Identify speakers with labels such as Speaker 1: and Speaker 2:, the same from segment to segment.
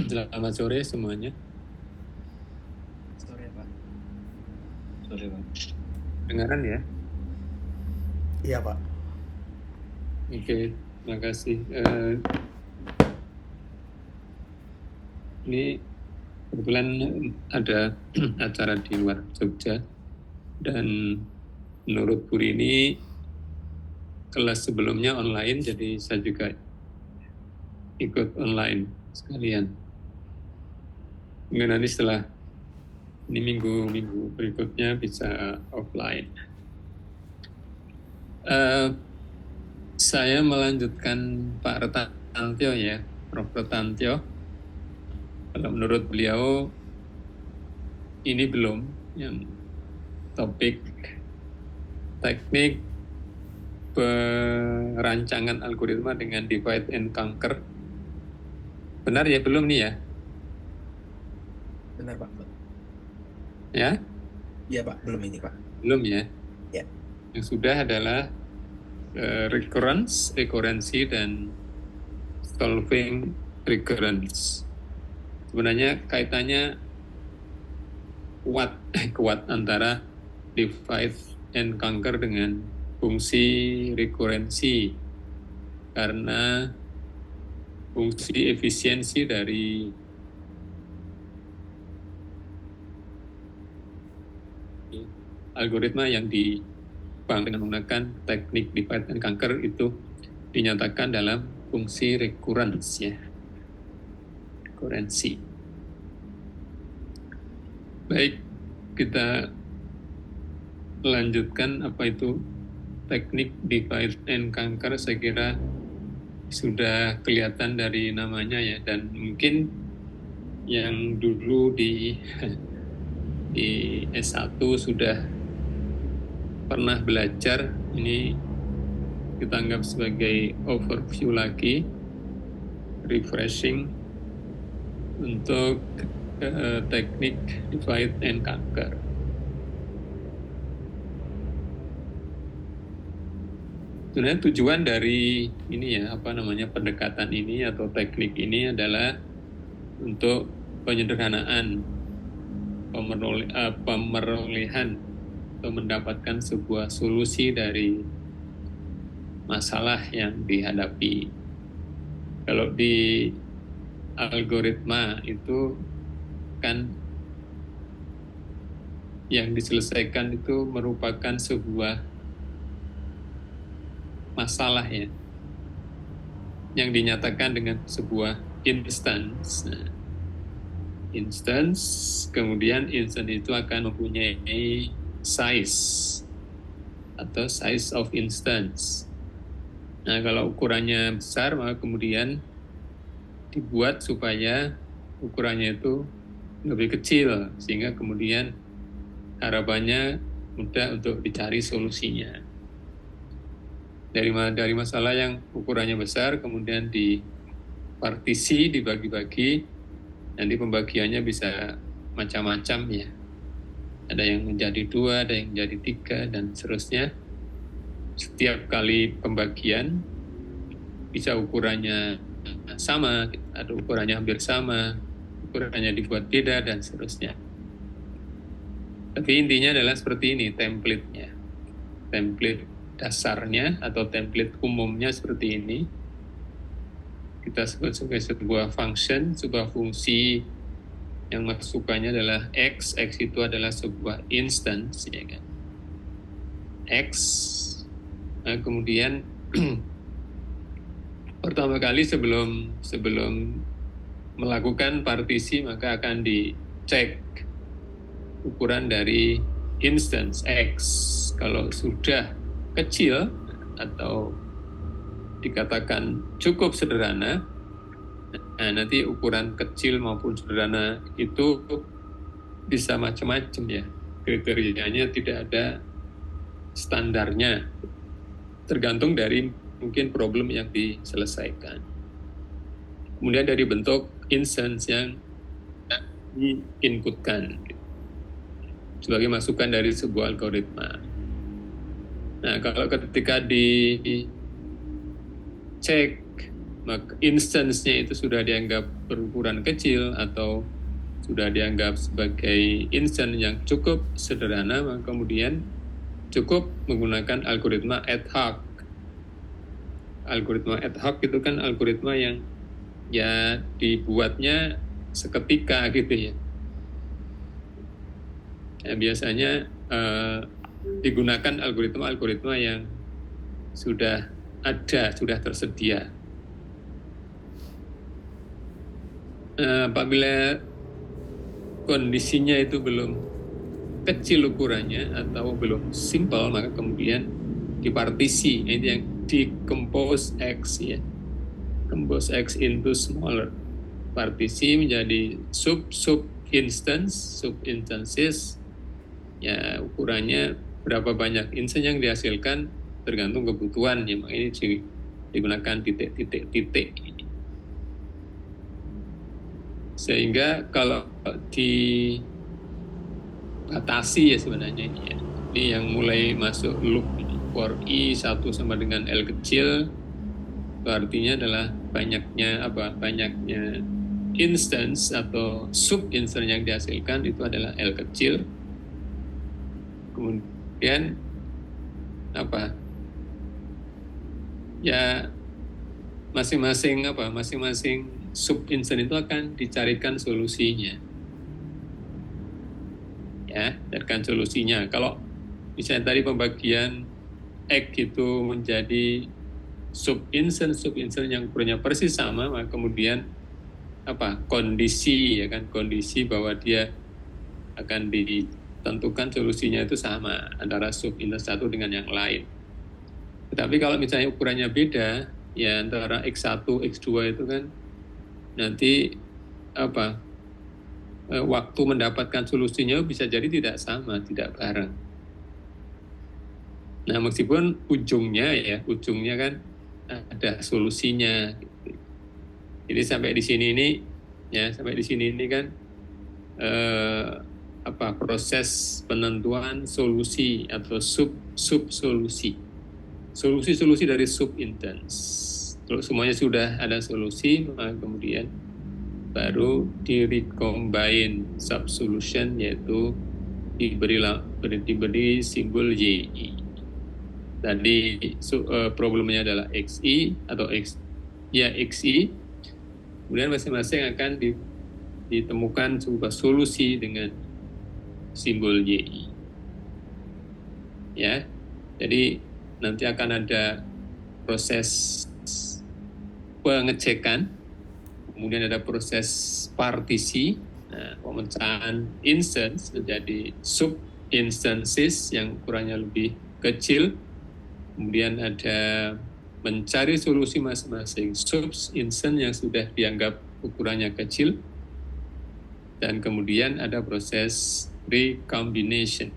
Speaker 1: Selamat sore semuanya.
Speaker 2: Sore Pak.
Speaker 3: Sore Pak.
Speaker 1: Dengaran ya?
Speaker 2: Iya Pak.
Speaker 1: Oke, terima kasih. Ini kebetulan ada acara di luar Jogja, dan menurut Bu Rini kelas sebelumnya online, jadi saya juga ikut online sekalian. Mungkin nanti setelah ini minggu berikutnya bisa offline. Saya melanjutkan Pak Retantio ya, Prof. Retantio. Kalau menurut beliau ini belum yang topik teknik perancangan algoritma dengan divide and conquer. Benar ya, belum nih ya?
Speaker 2: Benar Pak.
Speaker 1: Ya?
Speaker 2: Iya Pak, belum ini Pak.
Speaker 1: Belum ya?
Speaker 2: Ya.
Speaker 1: Yang sudah adalah recurrency, dan solving recurrence. Sebenarnya kaitannya kuat antara divide and conquer dengan fungsi rekurensi, karena fungsi efisiensi dari algoritma yang dibangun dengan menggunakan teknik divide and conquer itu dinyatakan dalam fungsi recurrence ya. Rekurensi. Baik, kita lanjutkan apa itu teknik divide and conquer. Saya kira sudah kelihatan dari namanya ya, dan mungkin yang dulu di S1 sudah pernah belajar. Ini kita anggap sebagai overview lagi, refreshing untuk teknik divide and conquer. Sebenarnya tujuan dari ini ya, pendekatan ini atau teknik ini adalah untuk penyederhanaan pemerolehan atau mendapatkan sebuah solusi dari masalah yang dihadapi. Kalau di algoritma itu kan yang diselesaikan itu merupakan sebuah masalah ya, yang dinyatakan dengan sebuah instance. Instance, kemudian instance itu akan mempunyai size atau size of instance. Nah, kalau ukurannya besar, maka kemudian dibuat supaya ukurannya itu lebih kecil, sehingga kemudian harapannya mudah untuk dicari solusinya. Dari masalah yang ukurannya besar, kemudian dipartisi, dibagi-bagi, nanti pembagiannya bisa macam-macam ya. Ada yang menjadi 2, ada yang menjadi 3, dan seterusnya. Setiap kali pembagian bisa ukurannya sama, ada ukurannya hampir sama, ukurannya dibuat beda, dan seterusnya. Tapi intinya adalah seperti ini template-nya. Template dasarnya atau template umumnya seperti ini. Kita sebut sebagai sebuah function, sebuah fungsi yang masukannya adalah X. X itu adalah sebuah instance, ya kan? X. Nah, kemudian pertama kali sebelum melakukan partisi, maka akan dicek ukuran dari instance X. Kalau sudah kecil atau dikatakan cukup sederhana, nah nanti ukuran kecil maupun sederhana itu bisa macam-macam ya. Kriterianya tidak ada standarnya, tergantung dari mungkin problem yang diselesaikan. Kemudian dari bentuk instance yang diinputkan sebagai masukan dari sebuah algoritma. Nah, kalau ketika dicek maka instance-nya itu sudah dianggap berukuran kecil atau sudah dianggap sebagai instance yang cukup sederhana, maka kemudian cukup menggunakan algoritma ad hoc. Algoritma ad hoc itu kan algoritma yang ya dibuatnya seketika gitu ya. Ya biasanya digunakan algoritma-algoritma yang sudah ada, sudah tersedia. Apabila kondisinya itu belum kecil ukurannya atau belum simple, maka kemudian dipartisi, ini yang decompose X ya, compose X into smaller, partisi menjadi sub instances ya, ukurannya berapa banyak instance yang dihasilkan tergantung kebutuhan ya, makanya ini digunakan titik-titik sehingga kalau dibatasi ya sebenarnya ini ya, ini yang mulai masuk loop ini, for I 1 sama dengan L kecil, itu artinya adalah banyaknya instance atau sub instance yang dihasilkan itu adalah L kecil. Kemudian ya masing-masing sub instance itu akan dicarikan solusinya ya, carikan solusinya. Kalau misalnya tadi pembagian X itu menjadi sub instance yang ukurannya persis sama, maka kemudian kondisi ya kan, kondisi bahwa dia akan ditentukan solusinya itu sama antara sub instance satu dengan yang lain. Tetapi kalau misalnya ukurannya beda ya, antara X1, X2 itu kan nanti waktu mendapatkan solusinya bisa jadi tidak sama, tidak bareng. Nah, meskipun ujungnya kan ada solusinya. Jadi sampai di sini ini kan proses penentuan solusi atau sub solusi. Solusi dari sub instance. Kalau semuanya sudah ada solusi, maka kemudian baru di-recombine sub-solution, yaitu diberi simbol YI. Tadi problemnya adalah XI atau XI. Kemudian masing-masing akan ditemukan sebuah solusi dengan simbol YI. Ya, jadi nanti akan ada proses pengecekan, kemudian ada proses partisi, pemecahan instance menjadi sub instances yang ukurannya lebih kecil, kemudian ada mencari solusi masing-masing sub instance yang sudah dianggap ukurannya kecil, dan kemudian ada proses recombination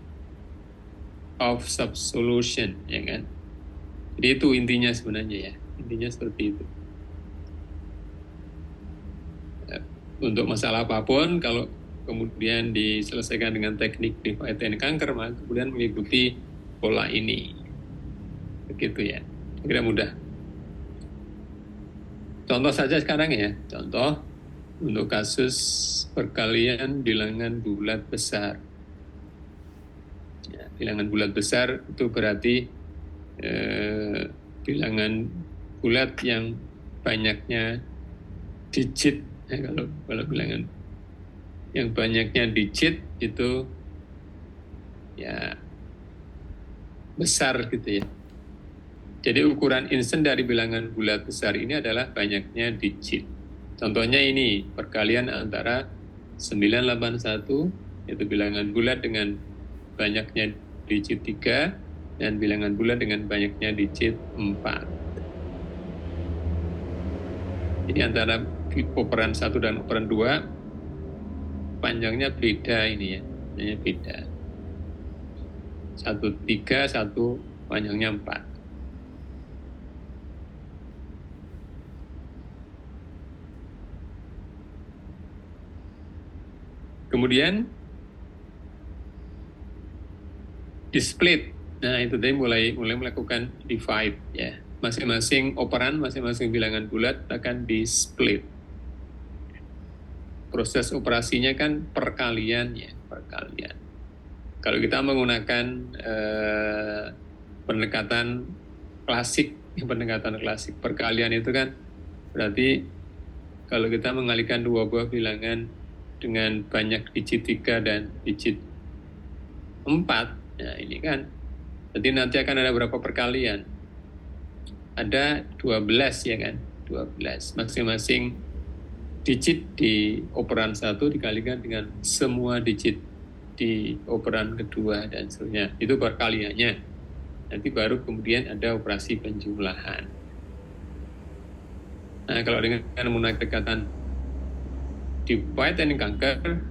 Speaker 1: of sub-solution, ya kan? Jadi itu intinya sebenarnya ya, intinya seperti itu. Untuk masalah apapun, kalau kemudian diselesaikan dengan teknik divide and conquer, maka kemudian mengikuti pola ini. Begitu ya, kira mudah. Contoh saja sekarang ya, contoh untuk kasus perkalian bilangan bulat besar. Ya, bilangan bulat besar itu berarti bilangan bulat yang banyaknya digit. Ya, kalau bilangan yang banyaknya digit itu ya besar gitu ya. Jadi ukuran instan dari bilangan bulat besar ini adalah banyaknya digit. Contohnya ini perkalian antara 981, yaitu bilangan bulat dengan banyaknya digit 3, dan bilangan bulat dengan banyaknya digit 4. Jadi antara operan 1 dan operan 2 panjangnya beda ini ya, panjangnya beda. 1 3, 1 panjangnya 4. Kemudian di split. Nah, itu tadi mulai melakukan divide ya. masing-masing operan, masing-masing bilangan bulat akan di-split. Proses operasinya kan perkalian ya, perkalian. Kalau kita menggunakan pendekatan klasik perkalian itu kan berarti kalau kita mengalihkan dua buah bilangan dengan banyak digit 3 dan digit 4, nah ini kan jadi nanti akan ada berapa perkalian? Ada 12 ya kan, 12. Masing-masing digit di operan 1 dikalikan dengan semua digit di operan kedua dan seterusnya. Itu perkaliannya. Nanti baru kemudian ada operasi penjumlahan. Nah, kalau dengan menggunakan pendekatan divide and conquer,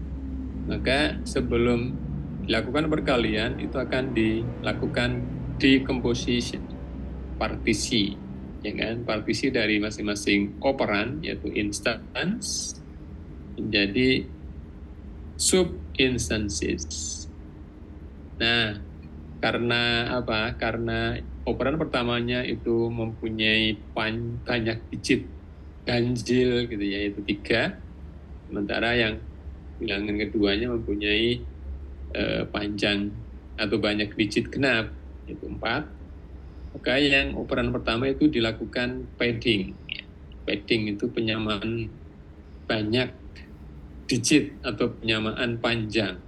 Speaker 1: maka sebelum dilakukan perkalian itu akan dilakukan decomposition, partisi, ya kan? Partisi dari masing-masing operan yaitu instance menjadi sub-instances. Nah, karena apa? Karena operan pertamanya itu mempunyai banyak digit ganjil gitu ya, yaitu 3, sementara yang bilangan keduanya mempunyai panjang atau banyak digit genap, yaitu 4. Maka yang operan pertama itu dilakukan padding. Padding itu penyamaan banyak digit atau penyamaan panjang.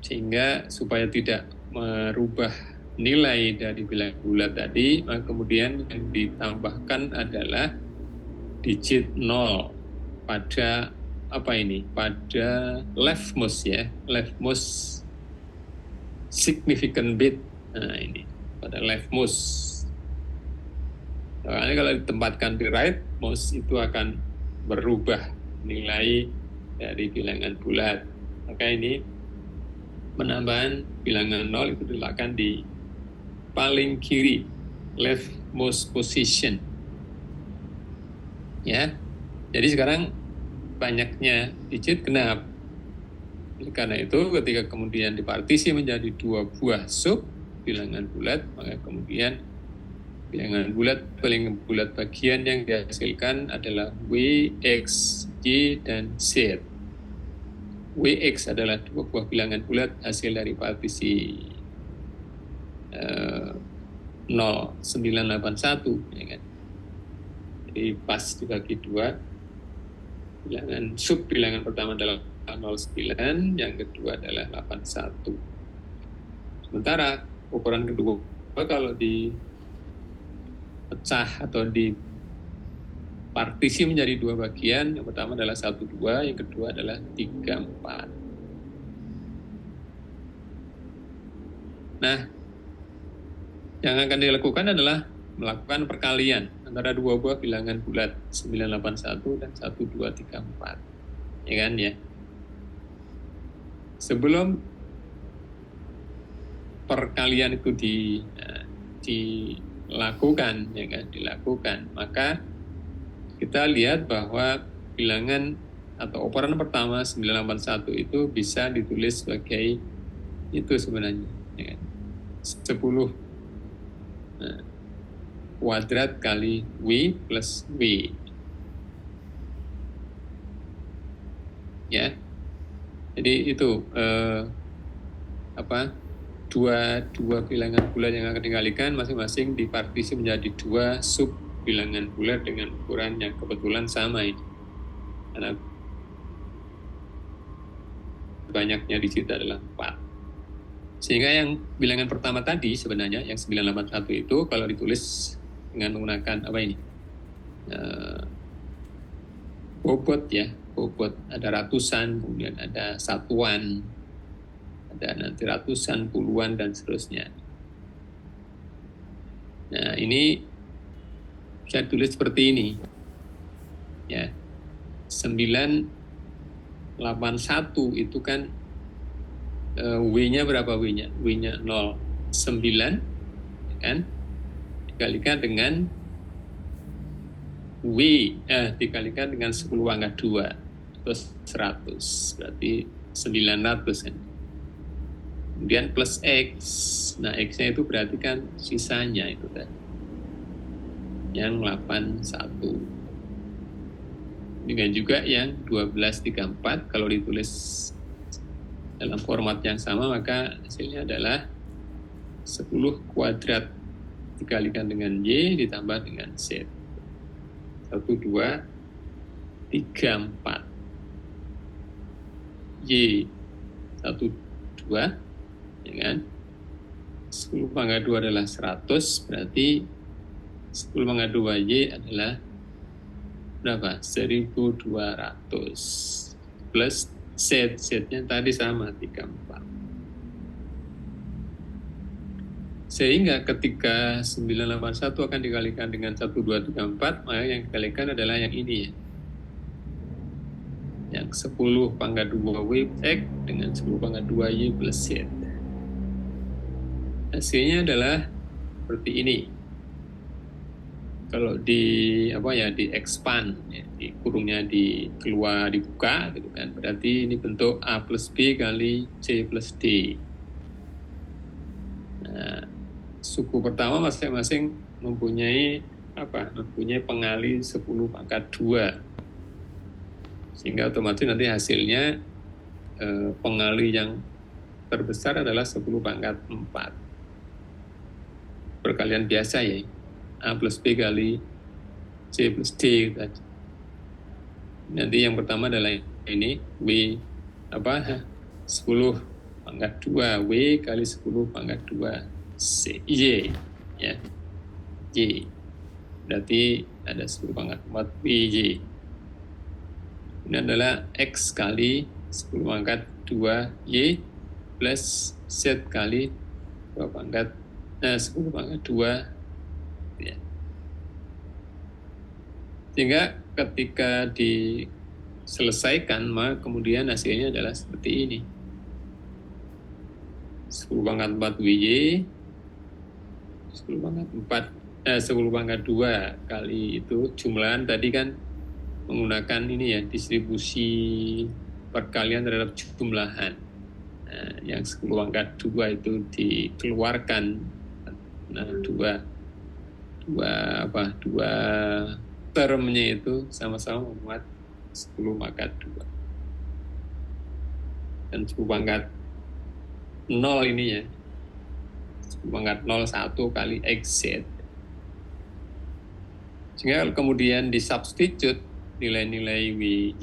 Speaker 1: Sehingga supaya tidak merubah nilai dari bilangan bulat tadi, maka kemudian yang ditambahkan adalah digit 0 pada pada leftmost ya, leftmost significant bit. Nah ini pada leftmost. Nah, kalau ditempatkan di rightmost itu akan berubah nilai dari bilangan bulat. Maka ini penambahan bilangan 0 itu dilakukan di paling kiri, leftmost position. Ya. Jadi sekarang banyaknya digit genap. Karena itu ketika kemudian dipartisi menjadi 2 buah sub bilangan bulat, maka kemudian bilangan bulat paling bulat bagian yang dihasilkan adalah W, X, Y, dan Z. WX adalah 2 buah bilangan bulat hasil dari partisi 0981, ya kan? Jadi pas dibagi 2, bilangan pertama adalah 09, yang kedua adalah 81. Sementara ukuran kedua kalau dipecah atau dipartisi menjadi 2 bagian, yang pertama adalah 12, yang kedua adalah 34. Nah, yang akan dilakukan adalah melakukan perkalian antara 2 buah bilangan bulat 981 dan 1234, ya kan ya. Sebelum perkalian itu dilakukan, ya kan, maka kita lihat bahwa bilangan atau operan pertama 981 itu bisa ditulis sebagai itu sebenarnya, ya kan, 10 kuadrat kali W plus W. Ya. Jadi itu dua bilangan bulat yang akan dikalikan masing-masing dipartisi menjadi 2 sub bilangan bulat dengan ukuran yang kebetulan sama ini. Karena banyaknya di situ adalah 4. Sehingga yang bilangan pertama tadi sebenarnya yang 981 itu kalau ditulis dengan menggunakan bobot ya, bobot ada ratusan, kemudian ada satuan, ada nanti ratusan, puluhan dan seterusnya. Nah ini bisa tulis seperti ini ya, 981 itu kan W-nya berapa W-nya? W-nya 0, 9 kan? Dikalikan dengan W, dikalikan dengan 10 pangkat 2, terus 100, berarti 900 kan. Kemudian plus X, nah X-nya itu berarti kan sisanya itu kan. yang 81. Dengan juga yang 1234, kalau ditulis dalam format yang sama maka hasilnya adalah 10 kuadrat dikalikan dengan Y ditambah dengan Z. 1, 2, 3, 4. Y 1, 2, ya kan? 10 pangkat 2 adalah 100, berarti 10 pangkat 2 Y adalah berapa? 1200 plus Z, Z-nya tadi sama 34. Sehingga ketika 981 akan dikalikan dengan 1234, maka yang dikalikan adalah yang ini ya. Yang 10 pangkat 2 Y X dengan 10 pangkat 2 Y plus Z. Hasilnya adalah seperti ini. Kalau di di expand, ya, di kurungnya dibuka gitu kan, berarti ini bentuk A plus B kali C plus D. Nah, suku pertama masing-masing mempunyai pengali 10 pangkat 2, sehingga otomatis nanti hasilnya pengali yang terbesar adalah 10 pangkat 4. Perkalian biasa ya, A plus B kali C plus D tadi. Nanti yang pertama adalah ini W 10 pangkat 2 W kali 10 pangkat 2 C Y ya. Y berarti ada 10 pangkat 4 Y. Ini adalah X kali 10 pangkat 2 Y plus Z kali 10 pangkat 2 ya. Sehingga ketika diselesaikan, maka kemudian hasilnya adalah seperti ini. 10 pangkat 4 WY, 10 pangkat 2 kali itu jumlahan tadi kan menggunakan ini ya, distribusi perkalian terhadap jumlahan. Nah, yang 10 pangkat 2 itu dikeluarkan. Nah, dua termnya itu sama-sama memuat 10 pangkat 2. Dan 10 pangkat 0 ini ya, 10 pangkat 01 kali XZ. Sehingga kemudian disubstitute nilai-nilai WY,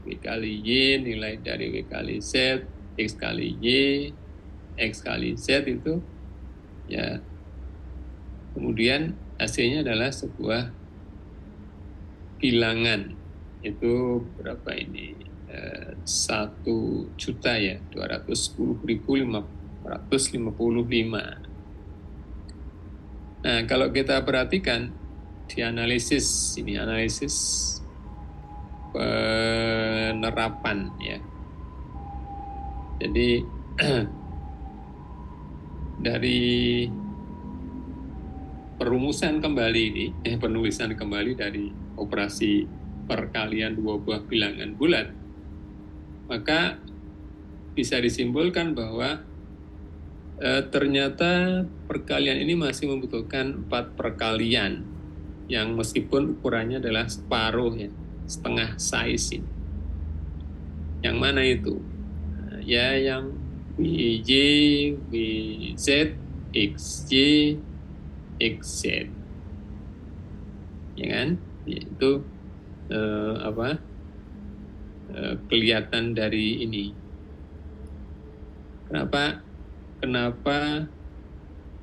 Speaker 1: W kali Y, nilai dari W kali Z, X kali Y, X kali Z itu ya, kemudian hasilnya adalah sebuah bilangan. Itu berapa ini? 1 juta ya, 210.555. Nah, kalau kita perhatikan di analisis penerapan ya. Jadi dari perumusan kembali ini, penulisan kembali dari operasi perkalian dua buah bilangan bulat, maka bisa disimpulkan bahwa ternyata perkalian ini masih membutuhkan 4 perkalian yang meskipun ukurannya adalah separuh ya, setengah size ini. Yang mana itu? Ya yang WY, WZ, XY, XZ, ya kan? Itu kelihatan dari ini. Kenapa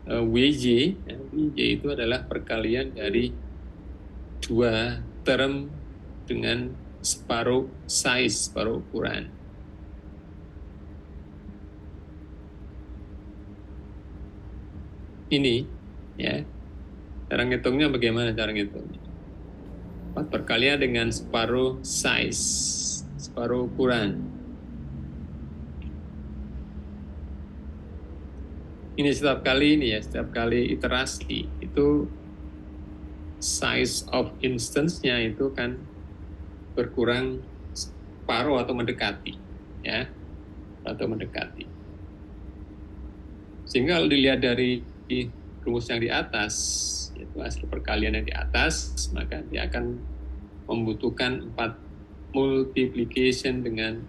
Speaker 1: WJ? WJ itu adalah perkalian dari 2 term dengan separuh size, separuh ukuran. Ini ya, cara ngitungnya bagaimana cara ngitungnya? 4 perkalian dengan separuh size, separuh ukuran. Ini setiap kali iterasi itu size of instance-nya itu kan berkurang separuh atau mendekati ya, atau mendekati. Sehingga kalau dilihat dari rumus yang di atas yaitu hasil perkalian yang di atas, maka dia akan membutuhkan 4 multiplication dengan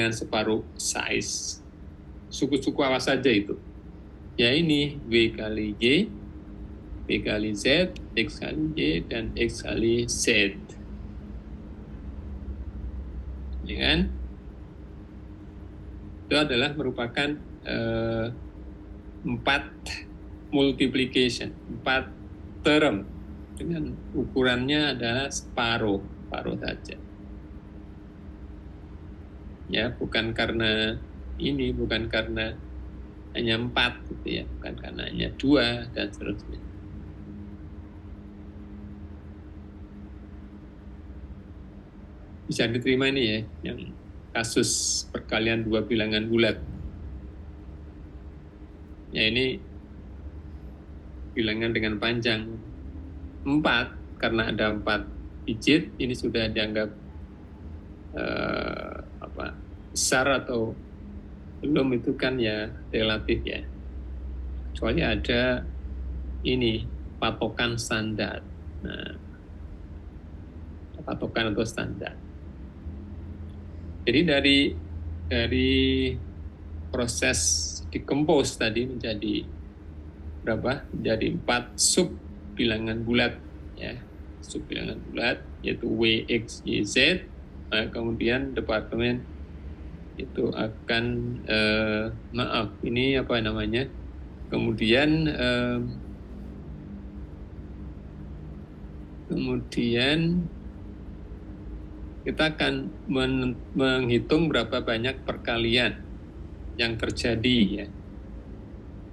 Speaker 1: separuh size. Suku-suku apa saja itu? Ya ini W kali Y, W kali Z, X kali Y, dan X kali Z. Ya kan? Itu adalah merupakan 4 multiplication, 4 term dengan ukurannya adalah separuh saja. Ya, bukan karena hanya 4 gitu ya, bukan karena hanya 2 dan seterusnya. Bisa diterima ini ya, yang kasus perkalian 2 bilangan bulat. Ya ini bilangan dengan panjang 4, karena ada 4 digit, ini sudah dianggap besar atau belum itu kan ya relatif ya. Kecuali ada ini patokan standar. Nah, patokan atau standar. Jadi dari proses decompose tadi menjadi berapa? Jadi 4 sub bilangan bulat ya. Sub bilangan bulat yaitu W, X, Y, Z. Nah, kemudian departemen itu akan ini apa namanya? Kemudian kita akan menghitung berapa banyak perkalian yang terjadi ya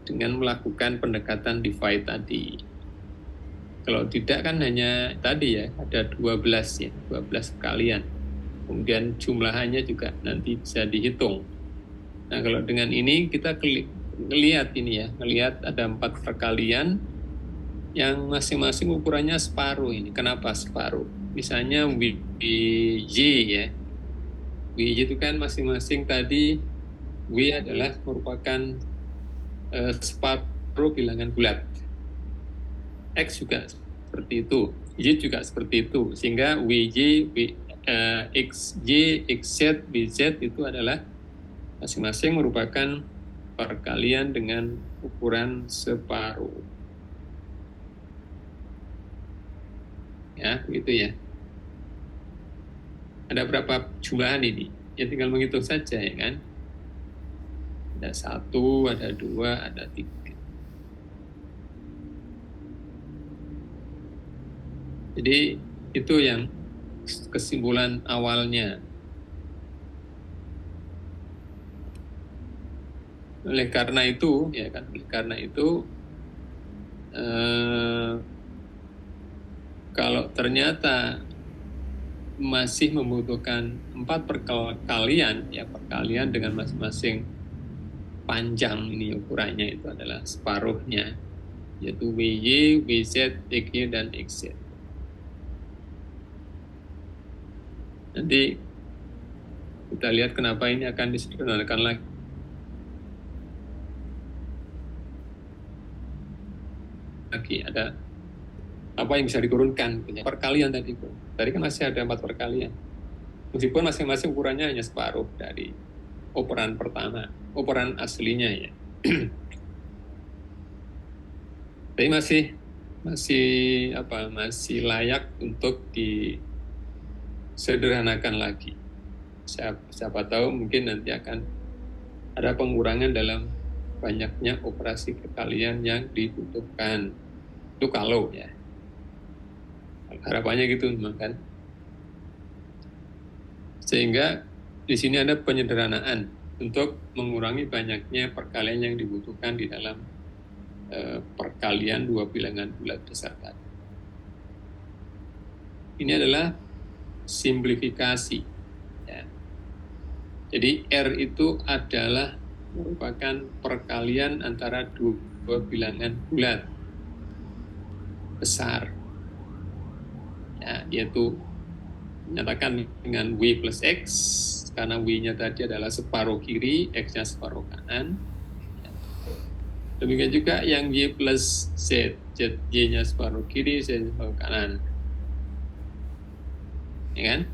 Speaker 1: dengan melakukan pendekatan divide tadi. Kalau tidak kan hanya tadi ya ada 12 ya, 12 perkalian. Kemudian jumlahannya juga nanti bisa dihitung. Nah, kalau dengan ini kita ngelihat ini ya, ngelihat ada 4 perkalian yang masing-masing ukurannya separuh ini. Kenapa separuh? Misalnya WY ya. WY itu kan masing-masing tadi W adalah merupakan separuh bilangan bulat. X juga seperti itu, Y juga seperti itu, sehingga WY, XY, XZ, BZ itu adalah masing-masing merupakan perkalian dengan ukuran separuh. Ya, begitu ya. Ada berapa jumlahan ini? Ya tinggal menghitung saja ya kan. Ada 1, ada 2, ada 3. Jadi itu yang kesimpulan awalnya. Oleh karena itu, kalau ternyata masih membutuhkan 4 perkalian, ya perkalian dengan masing-masing panjang ini ukurannya itu adalah separuhnya, yaitu WY, WZ, XY, dan XZ. Nanti kita lihat kenapa ini akan disederhanakan lagi. Ada apa yang bisa diturunkan, perkalian tadi kan masih ada 4 perkalian, meskipun masing-masing ukurannya hanya separuh dari operan pertama, operan aslinya ya. Tapi masih layak untuk disederhanakan lagi. Siapa tahu mungkin nanti akan ada pengurangan dalam banyaknya operasi perkalian yang dibutuhkan. Itu kalau ya. Harapannya gitu memang kan. Sehingga di sini ada penyederhanaan untuk mengurangi banyaknya perkalian yang dibutuhkan di dalam perkalian 2 bilangan bulat besar tadi. Ini adalah simplifikasi. Ya. Jadi R itu adalah merupakan perkalian antara 2 bilangan bulat besar. Ya, yaitu menyatakan dengan W plus X, karena W-nya tadi adalah separuh kiri, X-nya separuh kanan. Demikian juga yang Y plus Z, Y-nya separuh kiri, Z separuh kanan. Ya kan?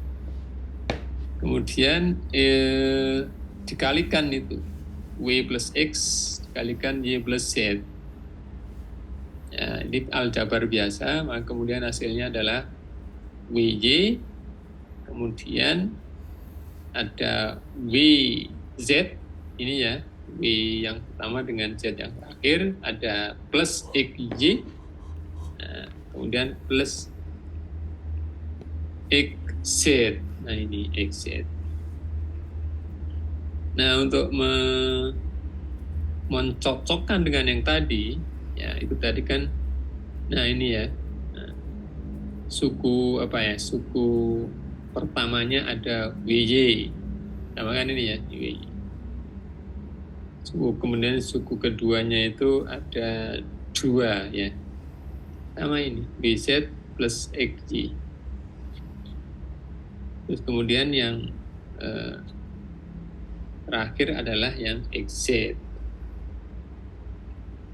Speaker 1: Kemudian dikalikan itu. Y plus X dikalikan Y plus Z. Ya, ini aljabar biasa, maka kemudian hasilnya adalah WY, kemudian ada WZ, ini ya, W yang pertama dengan Z yang terakhir, ada plus XY, nah, kemudian plus XZ, nah ini XZ. Nah, untuk mencocokkan dengan yang tadi, ya itu tadi kan, nah ini ya, nah, suku pertamanya ada WY, sama kan ini ya, WY. Kemudian suku keduanya itu ada 2 ya, sama ini BZ plus XY. Terus kemudian yang terakhir adalah yang XZ.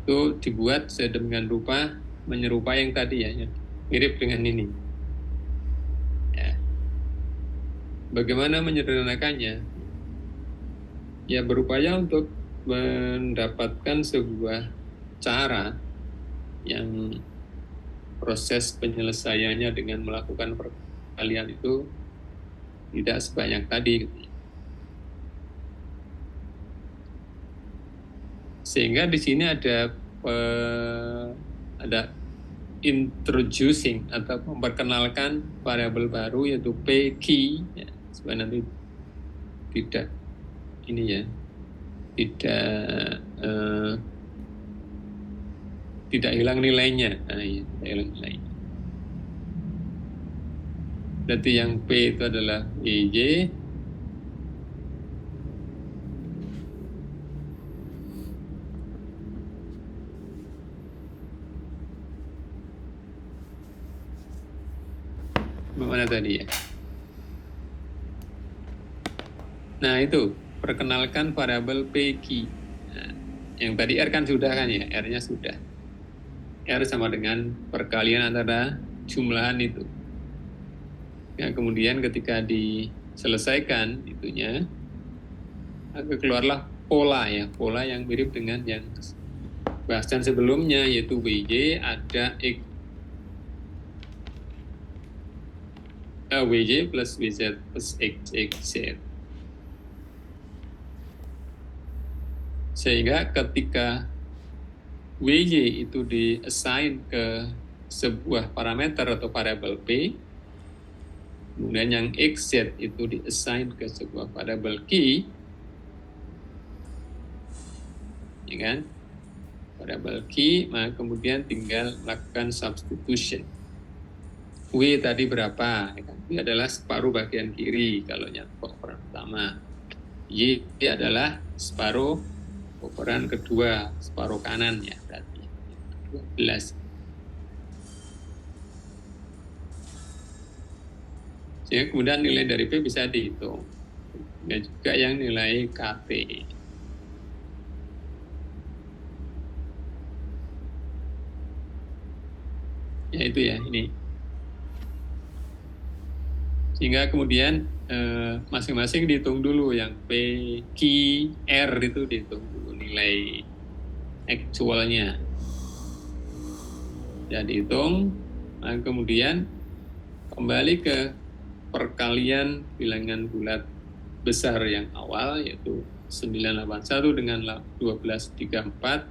Speaker 1: Itu dibuat sedemikian rupa menyerupai yang tadi ya, yang mirip dengan ini. Ya. Bagaimana menyederhanakannya? Ya, berupaya untuk mendapatkan sebuah cara yang proses penyelesaiannya dengan melakukan perkalian itu tidak sebanyak tadi. Sehingga di sini ada introducing atau memperkenalkan variabel baru yaitu PQ, ya, supaya nanti tidak ini ya, tidak hilang nilainya. Nah, ya, tidak hilang nilainya. Berarti yang P itu adalah EY, mana tadi ya? Nah, itu perkenalkan variabel PQ. Nah, yang tadi R kan sudah kan ya, R-nya sudah. R sama dengan perkalian antara jumlahan itu. Ya, kemudian ketika diselesaikan itunya, maka keluarlah pola ya, pola yang mirip dengan yang bahasan sebelumnya, yaitu WY ada WY plus WZ plus XZ. Sehingga ketika WY itu di-assign ke sebuah parameter atau variabel P, kemudian yang XZ itu di-assign ke sebuah variabel Q, ya kan? Variabel Q, maka kemudian tinggal lakukan substitution. W tadi berapa? W adalah separuh bagian kiri kalau yang operan pertama. Y adalah separuh operan kedua, separuh kanan ya berarti 12. Sehingga kemudian nilai dari P bisa dihitung. Dan juga yang nilai KT. Ya itu ya, ini. Sehingga kemudian masing-masing dihitung dulu, yang P, Q, R itu dihitung dulu nilai aktualnya. Dan dihitung, nah kemudian kembali ke perkalian bilangan bulat besar yang awal, yaitu 981 dengan 1234.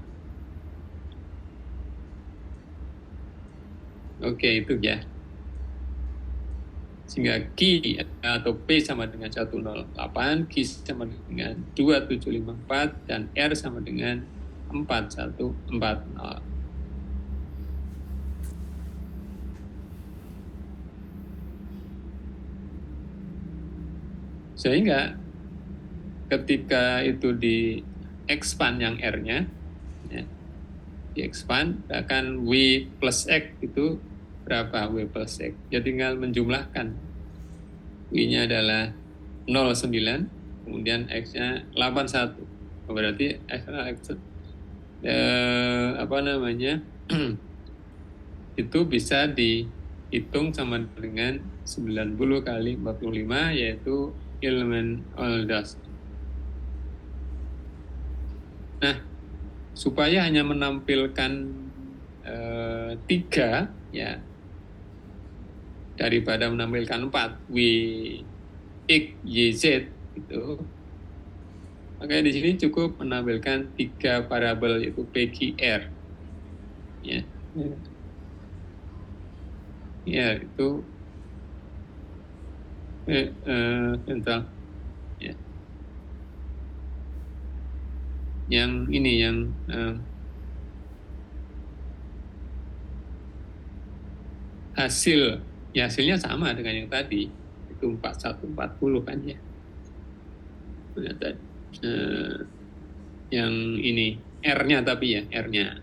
Speaker 1: Oke, itu ya. Sehingga Q atau P sama dengan 108, Q sama dengan 2754, dan R sama dengan 4140. Sehingga ketika itu di-expand yang R-nya, ya, di-expand, akan W plus X itu berapa W plus X? Ya tinggal menjumlahkan. W-nya adalah 09, kemudian X-nya 81. Berarti X apa namanya itu bisa dihitung sama dengan 90 kali 45, yaitu elemen Aldous. Nah, supaya hanya menampilkan 3 ya, daripada menampilkan 4 W X Y Z gitu, makanya di sini cukup menampilkan 3 variabel, yaitu P Q R ya. Ya, itu tentang ya. Yang ini yang hasilnya sama dengan yang tadi, itu 4140 kan ya. Yang ini R-nya, tapi ya R-nya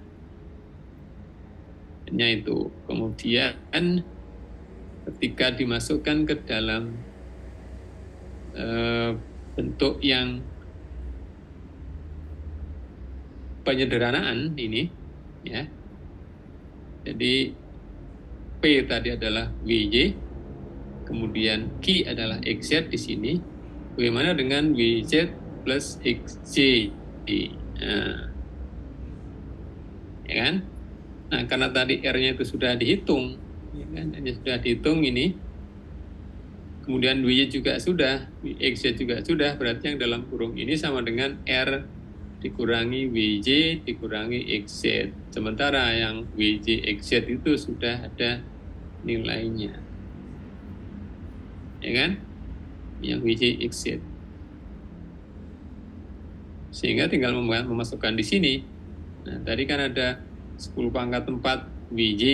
Speaker 1: itu kemudian ketika dimasukkan ke dalam bentuk yang penyederhanaan ini ya, jadi P tadi adalah WY, kemudian Q adalah XZ di sini. Bagaimana dengan WZ plus XJ? Nah, ya kan? Nah, karena tadi R-nya itu sudah dihitung, ya kan? Sudah dihitung ini, kemudian WY juga sudah, XZ juga sudah, berarti yang dalam kurung ini sama dengan R dikurangi WJ dikurangi XZ. Sementara yang WJ XZ itu sudah ada nilainya, ya kan? Yang WJ XZ. Sehingga tinggal memasukkan di sini. Nah, tadi kan ada 10 pangkat 4 WJ,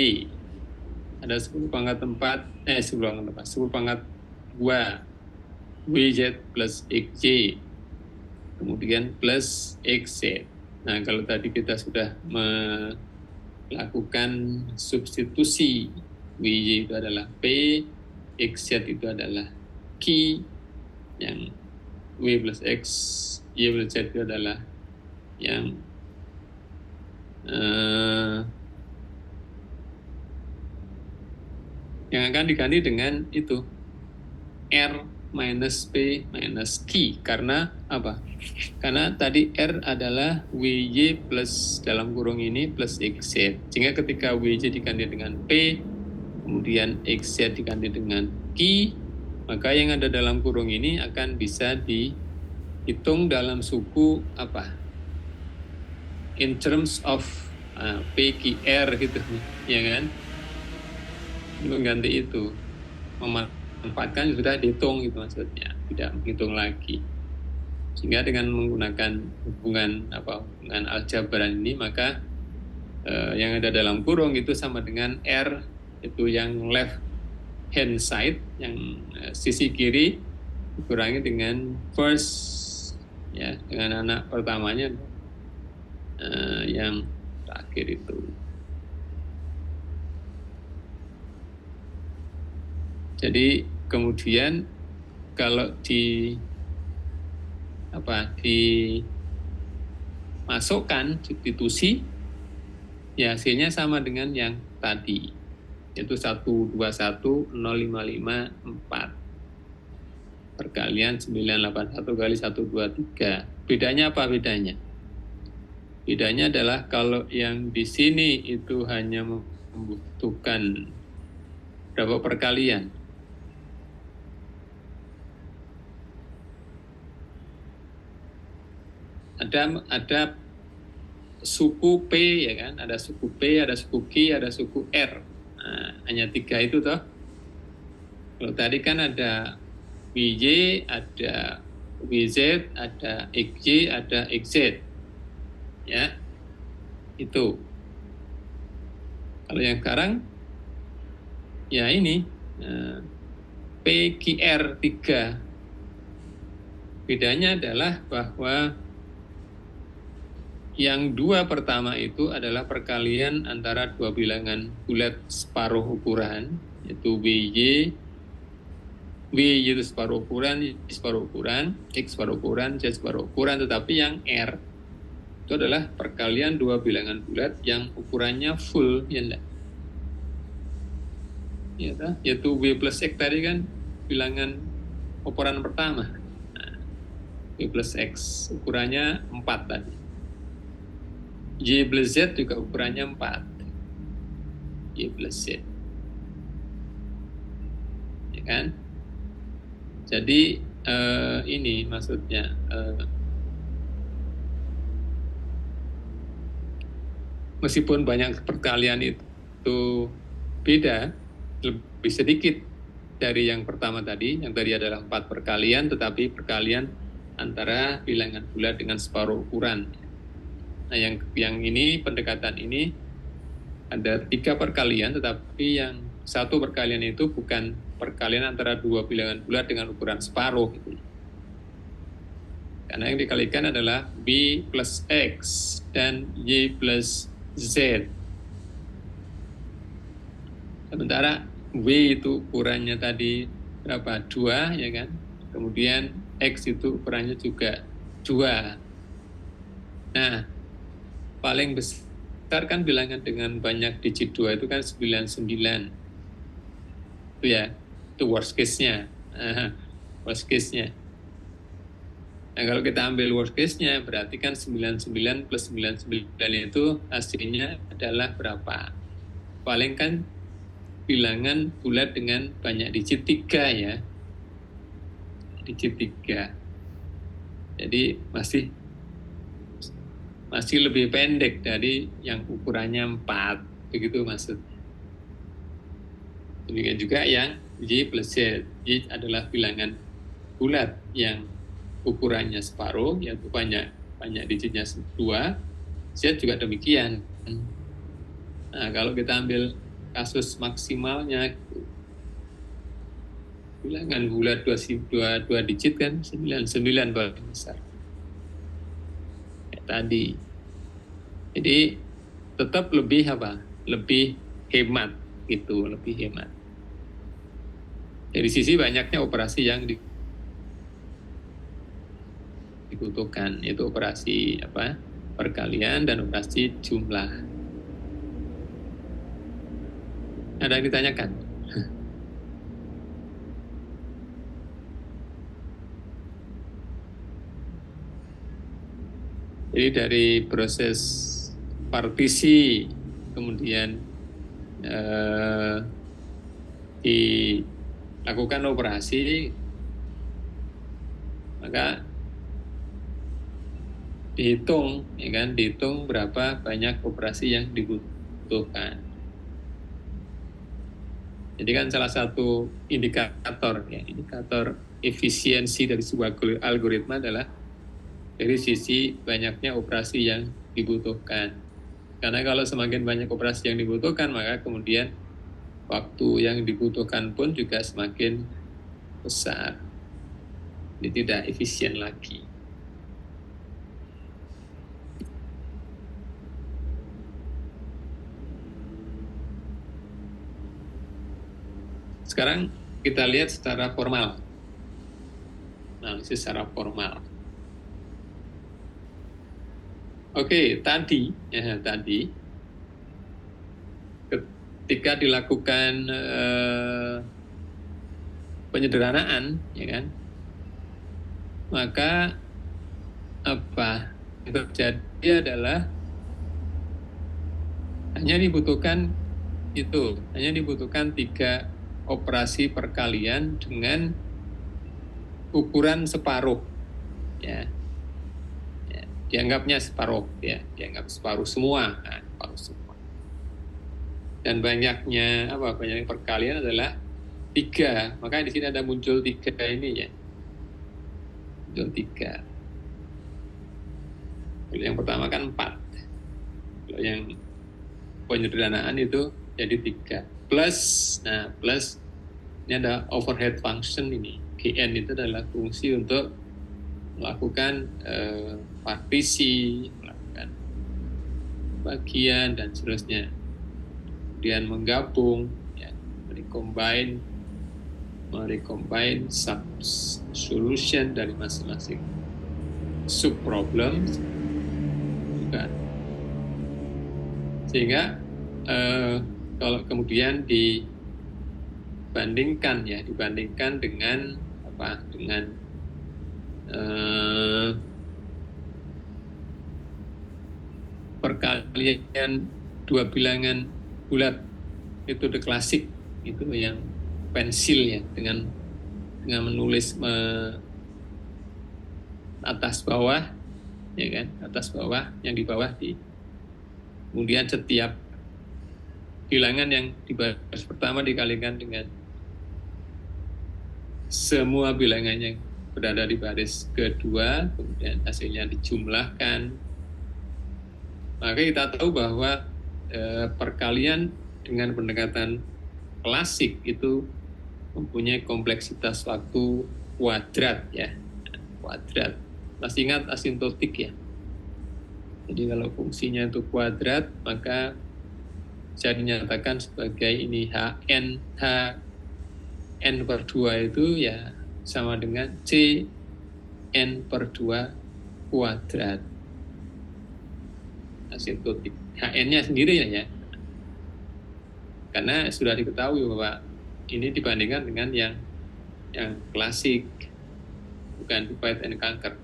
Speaker 1: ada 10 pangkat 10 pangkat 2 WZ plus XJ, kemudian plus XZ. Nah, kalau tadi kita sudah melakukan substitusi, WY itu adalah P, XZ itu adalah Q, yang W plus X, Y plus Z itu adalah yang akan diganti dengan itu R minus P minus Q. Karena apa? Karena tadi R adalah WY plus dalam kurung ini plus XZ. Sehingga ketika WY diganti dengan P, kemudian XZ diganti dengan Q, maka yang ada dalam kurung ini akan bisa dihitung dalam suku apa? In terms of PQR gitu, ya kan? Mengganti itu, memanfaatkan sudah dihitung gitu maksudnya, tidak menghitung lagi. Sehingga dengan menggunakan hubungan aljabaran ini, maka yang ada dalam kurung itu sama dengan R, itu yang left hand side, yang sisi kiri dikurangi dengan first, ya, dengan anak pertamanya yang terakhir itu. Jadi kemudian kalau dimasukkan substitusi, ya hasilnya sama dengan yang tadi, yaitu 121.055.4 perkalian 981 kali 123. Bedanya apa bedanya? Bedanya adalah kalau yang di sini itu hanya membutuhkan berapa perkalian? Ada suku P, ya kan? Ada suku P, ada suku Q, ada suku R. Nah, hanya 3 itu toh. Kalau tadi kan ada WY, ada WZ, ada XY, ada XZ. Ya, itu. Kalau yang sekarang, ya ini PQR 3. Bedanya adalah bahwa yang 2 pertama itu adalah perkalian antara 2 bilangan bulat separuh ukuran, yaitu WY itu separuh ukuran, Y separuh ukuran, X separuh ukuran, Z separuh ukuran, tetapi yang R itu adalah perkalian dua bilangan bulat yang ukurannya full, ya enggak? Ya, yaitu W plus X tadi kan bilangan operan pertama. Nah, W plus X ukurannya 4 tadi. Y plus Z juga ukurannya 4. Y plus Z. Ya kan? Jadi ini maksudnya meskipun banyak perkalian itu beda, lebih sedikit dari yang pertama tadi, yang tadi adalah 4 perkalian, tetapi perkalian antara bilangan bulat dengan separuh ukuran. Nah, yang ini, pendekatan ini ada 3 perkalian, tetapi yang satu perkalian itu bukan perkalian antara dua bilangan bulat dengan ukuran separuh. Gitu. Karena yang dikalikan adalah B plus X dan Y plus Z. Sementara W itu ukurannya tadi berapa? 2, ya kan? Kemudian X itu ukurannya juga 2. Nah, paling besar kan bilangan dengan banyak digit 2 itu kan 99. Itu ya, itu worst case-nya. Worst case-nya. Nah, kalau kita ambil worst case-nya, berarti kan 99 plus 99 itu hasilnya adalah berapa? Paling kan bilangan bulat dengan banyak digit 3 ya. Digit 3. Jadi masih lebih pendek dari yang ukurannya 4. Begitu maksudnya. Demikian juga yang Y plus Z. Y adalah bilangan bulat yang ukurannya separuh, yaitu banyak digitnya 2. Z juga demikian. Nah, kalau kita ambil kasus maksimalnya, bilangan bulat 2 digit kan 99 paling besar. Kayak tadi. Jadi tetap lebih apa? Lebih hemat gitu, lebih hemat. Dari sisi banyaknya operasi yang dibutuhkan, yaitu operasi apa? Perkalian dan operasi jumlah. Ada yang ditanyakan? Jadi dari proses partisi kemudian dilakukan operasi, maka dihitung, ya kan? Dihitung berapa banyak operasi yang dibutuhkan. Jadi kan salah satu indikator, ya, indikator efisiensi dari sebuah algoritma adalah dari sisi banyaknya operasi yang dibutuhkan. Karena kalau semakin banyak operasi yang dibutuhkan, maka kemudian waktu yang dibutuhkan pun juga semakin besar. Jadi tidak efisien lagi. Sekarang kita lihat secara formal. Analisis secara formal. Oke, tadi ketika dilakukan penyederhanaan, ya kan, maka apa yang terjadi adalah hanya dibutuhkan 3 operasi perkalian dengan ukuran separuh, ya. Dianggapnya separuh, ya, dianggap separuh semua, separuh semua. Dan banyaknya banyak perkalian adalah 3, maka di sini ada muncul 3 ini, ya, muncul 3. Kalau yang pertama kan 4, kalau yang penyederhanaan itu jadi 3 plus, plus ini ada overhead function ini, GN itu adalah fungsi untuk melakukan partisi, melakukan bagian dan seterusnya, kemudian menggabung, ya, merecombine sub solution dari masing-masing sub problem, Sehingga kalau kemudian dibandingkan dengan apa? Dengan perkalian dua bilangan bulat, metode klasik itu yang pensil ya, dengan menulis atas bawah, ya kan, atas bawah, yang di bawah kemudian setiap bilangan yang di baris pertama dikalikan dengan semua bilangan yang berada di baris kedua, kemudian hasilnya dijumlahkan. Maka kita tahu bahwa perkalian dengan pendekatan klasik itu mempunyai kompleksitas waktu kuadrat ya, kuadrat. Masih ingat asintotik ya? Jadi kalau fungsinya itu kuadrat, maka bisa dinyatakan sebagai ini n per 2 itu ya sama dengan c n per 2 kuadrat. Asintotik. Hn-nya sendiri ya. Karena sudah diketahui bahwa ini dibandingkan dengan yang klasik, bukan divide and conquer.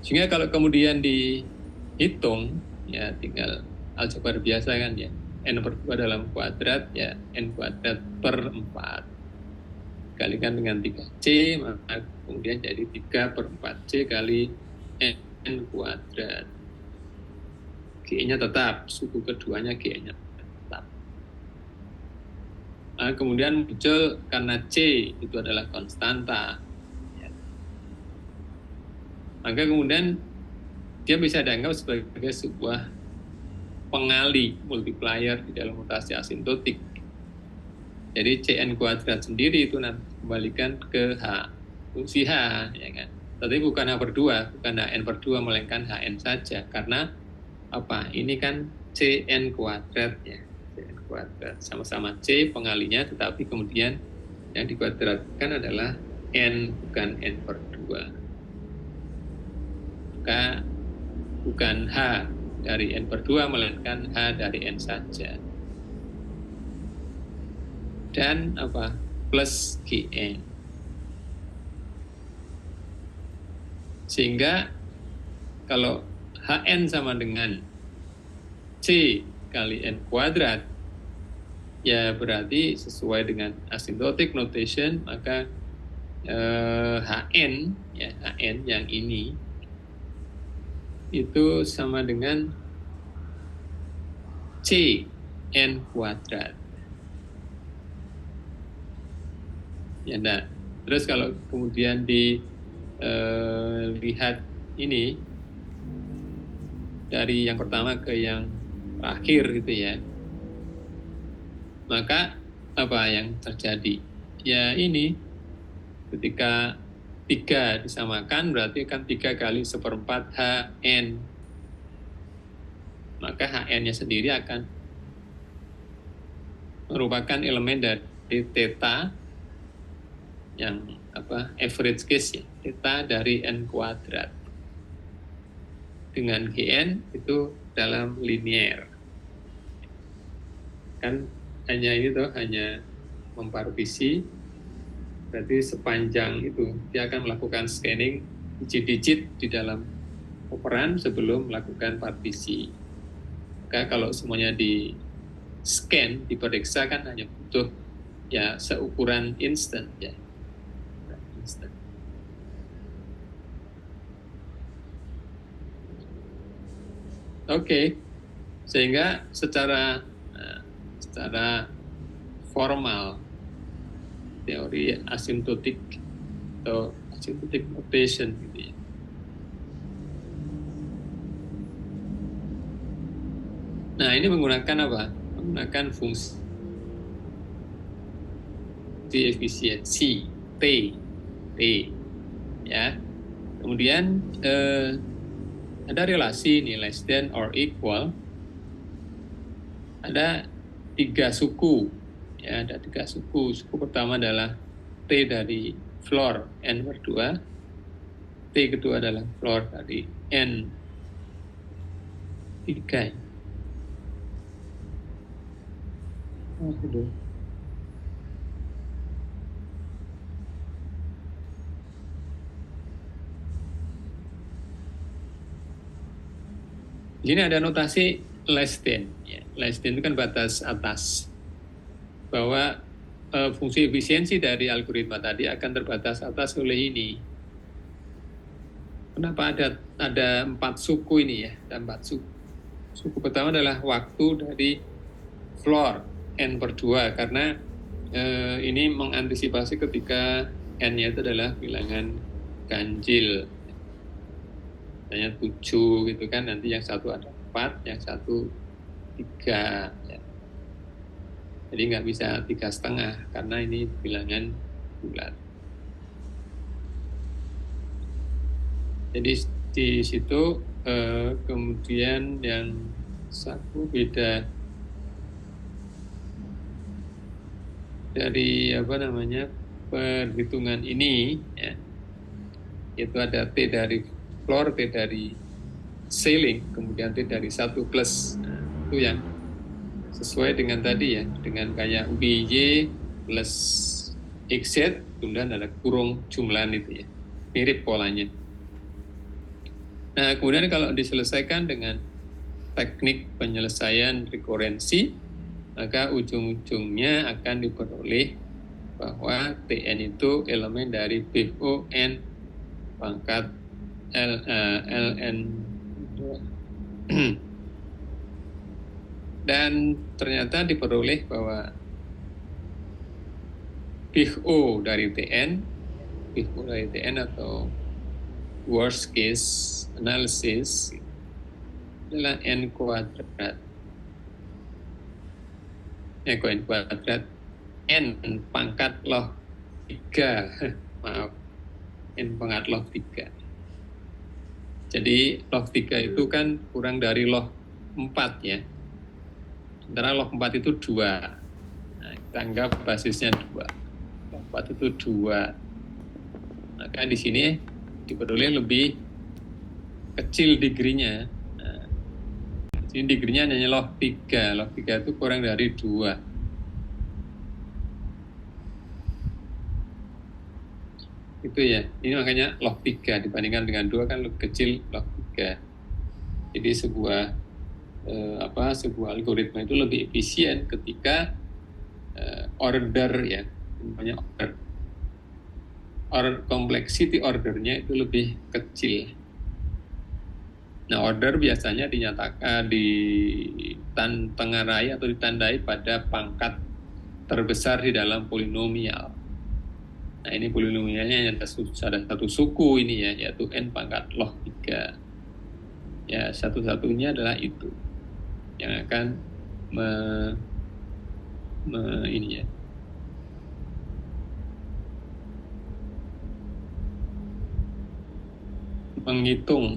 Speaker 1: Sehingga kalau kemudian dihitung, ya tinggal aljabar biasa kan ya, n per 2 dalam kuadrat, ya n kuadrat per 4. Kalikan dengan 3c, maka kemudian jadi 3 per 4c kali n kuadrat. G-nya tetap, suku keduanya G-nya tetap. Nah, kemudian muncul karena C itu adalah konstanta. Ya. Maka kemudian dia bisa dianggap sebagai sebuah pengali, multiplier di dalam notasi asintotik. Jadi Cn kuadrat sendiri itu nanti kembalikan ke H, fungsi H, ya kan. Tapi bukan H per 2, bukan Hn per 2, melainkan Hn saja. Karena apa? Ini kan Cn kuadrat ya. Cn kuadrat sama-sama C pengalinya, tetapi kemudian yang dikuadratkan adalah N, bukan N per 2. Maka bukan H dari N per 2, melainkan H dari N saja. Dan apa? Plus Gn. Sehingga kalau Hn sama dengan C kali N kuadrat, ya berarti sesuai dengan asymptotic notation, maka Hn, ya Hn yang ini, itu sama dengan C N kuadrat. Ya, nah, terus kalau kemudian lihat ini dari yang pertama ke yang terakhir gitu ya, maka apa yang terjadi? Ya ini, ketika 3 disamakan berarti kan 3 kali 1/4 Hn, maka Hn-nya sendiri akan merupakan elemen dari theta yang average case ya, theta dari N kuadrat dengan Gn itu dalam linear. Kan hanya ini tuh, hanya mempartisi, berarti sepanjang itu dia akan melakukan scanning digit-digit di dalam operan sebelum melakukan partisi. Maka kalau semuanya di scan, diperiksa kan hanya butuh ya seukuran instan ya. Instant. Oke, sehingga secara formal teori asymptotic atau asymptotic notation gitu ya. Nah, ini menggunakan apa? Menggunakan fungsi efisiensi T ya. Kemudian ada relasi ini less than or equal. Ada 3 suku ya, ada 3 suku. Suku pertama adalah T dari floor N per 2. T kedua adalah floor dari N 3. Aduh. Di sini ada notasi less than. Ya. Less than itu kan batas atas. Bahwa fungsi efisiensi dari algoritma tadi akan terbatas atas oleh ini. Kenapa ada 4 suku ini ya? Ada 4 suku. Suku pertama adalah waktu dari floor n per 2 karena ini mengantisipasi ketika n-nya itu adalah bilangan ganjil. Misalnya 7 gitu kan, nanti yang satu ada 4, yang satu 3. Ya. Jadi nggak bisa 3,5 karena ini bilangan bulat. Jadi di situ kemudian yang satu beda dari perhitungan ini ya, itu ada T dari floor, T dari ceiling, kemudian T dari 1 plus. Nah, itu yang sesuai dengan tadi ya, dengan kayak UBY plus XZ, kemudian ada kurung jumlahan itu ya, mirip polanya. Nah, kemudian kalau diselesaikan dengan teknik penyelesaian rekurensi, maka ujung-ujungnya akan diperoleh bahwa Tn itu elemen dari BON pangkat ln dan ternyata diperoleh bahwa BO dari Tn atau worst case analysis adalah n kuadrat. N kuadrat n pangkat log 3. Maaf, n pangkat log 3. Jadi log 3 itu kan kurang dari log 4 ya. Sementara log 4 itu 2. Nah, kita anggap basisnya 2. Log 4 itu 2. Maka di sini diperoleh lebih kecil degree-nya. Nah, ini degree-nya hanya log 3. Log 3 itu kurang dari 2. Itu ya. Ini makanya log 3 dibandingkan dengan 2 kan lebih kecil log 3. Jadi sebuah algoritma itu lebih efisien ketika order ya, namanya complexity ordernya itu lebih kecil. Nah, order biasanya dinyatakan ditengarai atau ditandai pada pangkat terbesar di dalam polinomial. Nah, ini polinomialnya ada satu suku ini ya, yaitu n pangkat log 3. Ya, satu-satunya adalah itu yang akan menghitung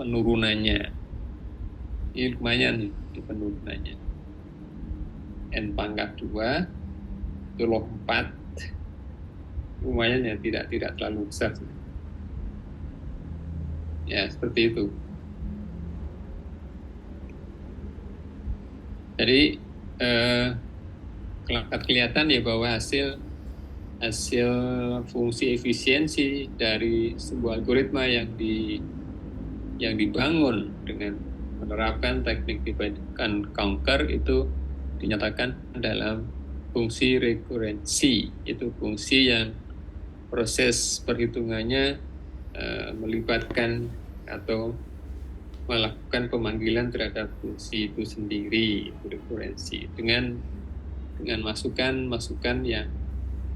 Speaker 1: penurunannya. Ini lumayan nih penurunannya. N pangkat 2 itu log 4 lumayan ya, tidak terlalu besar. Ya, seperti itu. Jadi kelihatan ya bahwa hasil fungsi efisiensi dari sebuah algoritma yang dibangun dengan menerapkan teknik divide and conquer itu dinyatakan dalam fungsi rekurensi. Itu fungsi yang proses perhitungannya melibatkan atau melakukan pemanggilan terhadap fungsi itu sendiri, itu rekurensi, dengan masukan yang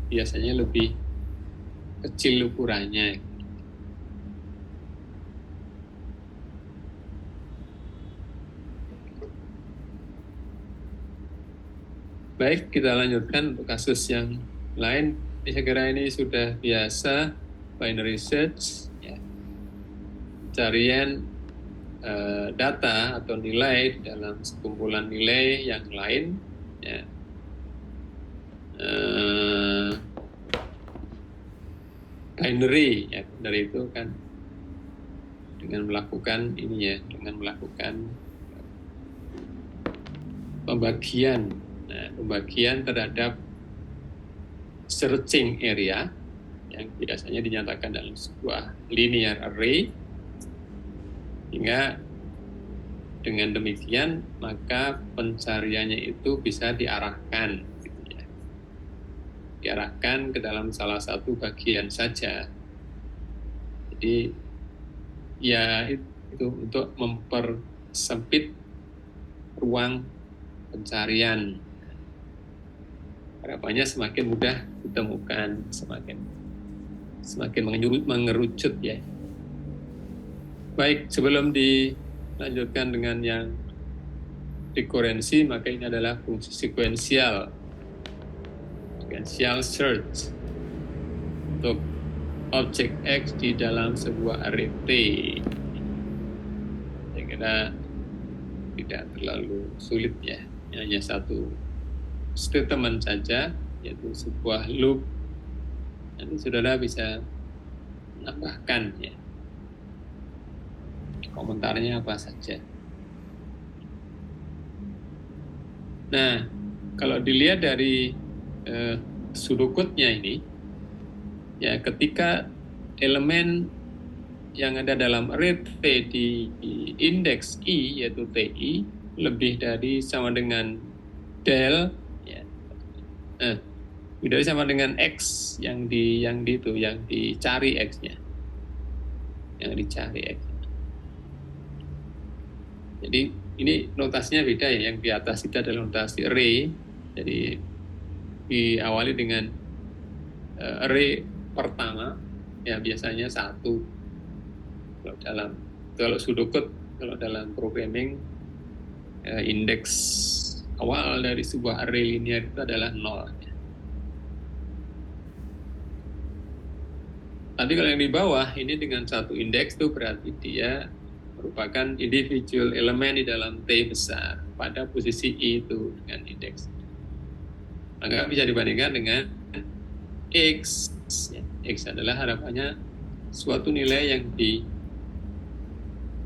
Speaker 1: biasanya lebih kecil ukurannya. Baik, kita lanjutkan untuk kasus yang lain. Saya kira ini sudah biasa, binary search, ya. Pencarian data atau nilai dalam sekumpulan nilai yang lain, ya. Binary, ya, binary itu kan dengan melakukan ini ya, dengan melakukan pembagian terhadap searching area yang biasanya dinyatakan dalam sebuah linear array, hingga dengan demikian maka pencariannya itu bisa diarahkan, gitu ya. Diarahkan ke dalam salah satu bagian saja. Jadi ya itu untuk mempersempit ruang pencarian. Harapannya semakin mudah ditemukan, semakin mengerucut ya. Baik, sebelum dilanjutkan dengan yang rekurensi, maka ini adalah fungsi sequential search untuk objek X di dalam sebuah array T. Saya kira tidak terlalu sulit ya, hanya satu statement saja, yaitu sebuah loop. Nanti saudara bisa menambahkan ya, komentarnya apa saja. Nah, kalau dilihat dari sudokutnya ini, ya ketika elemen yang ada dalam array T di indeks I, yaitu TI, lebih dari sama dengan del, ya. Lebih dari sama dengan X yang dicari X-nya. Yang dicari X-nya. Jadi ini notasinya beda ya, yang di atas itu adalah notasi array. Jadi diawali dengan array pertama, ya biasanya 1. Kalau pseudocode, kalau dalam programming, indeks awal dari sebuah array linear itu adalah 0. Tapi kalau yang di bawah ini dengan 1 indeks itu berarti dia merupakan individual elemen di dalam T besar pada posisi I itu dengan indeks. Maka bisa dibandingkan dengan X. X adalah harapannya suatu nilai yang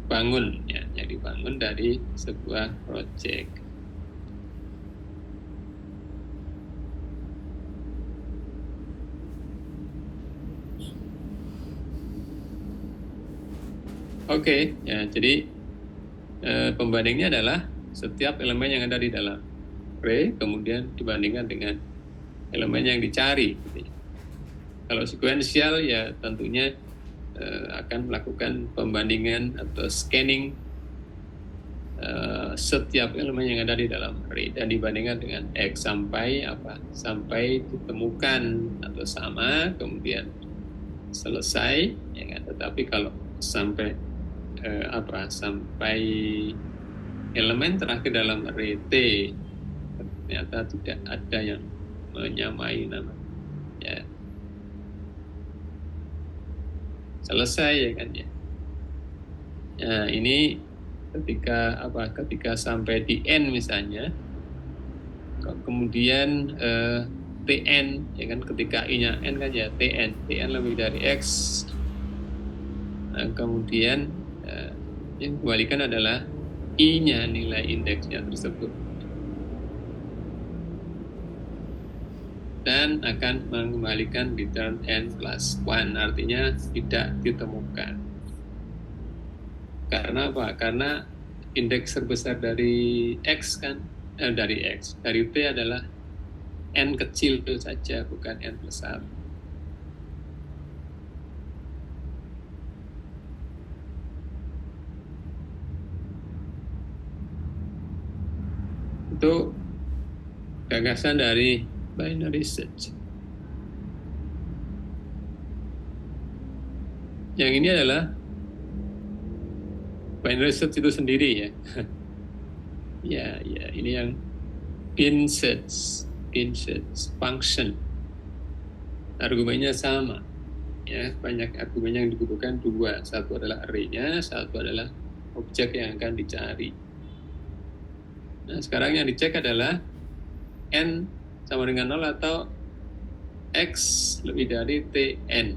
Speaker 1: dibangun, ya, yang dibangun dari sebuah project. Oke, ya, jadi pembandingnya adalah setiap elemen yang ada di dalam array kemudian dibandingkan dengan elemen yang dicari. Kalau sequential ya tentunya akan melakukan pembandingan atau scanning setiap elemen yang ada di dalam array dan dibandingkan dengan X sampai ditemukan atau sama, kemudian selesai, ya kan? Tetapi kalau sampai elemen terakhir dalam array T ternyata tidak ada yang menyamai nama, ya selesai, ya kan ya. Nah, ini ketika sampai di N misalnya, kemudian Tn, ya kan, ketika I-nya N kan ya Tn lebih dari X. Nah, kemudian yang dikembalikan adalah I-nya, nilai indeksnya tersebut, dan akan mengembalikan return n+1, artinya tidak ditemukan. Karena apa? Karena indeks terbesar dari X kan, dari T adalah n kecil itu saja, bukan n+1. Itu gagasan dari binary search. Yang ini adalah binary search itu sendiri ya. ya, ini yang bin search function. Argumennya sama. Ya, banyak argumen yang dibutuhkan 2. Satu adalah array-nya, satu adalah objek yang akan dicari. Nah, sekarang yang dicek adalah n sama dengan 0 atau X lebih dari Tn.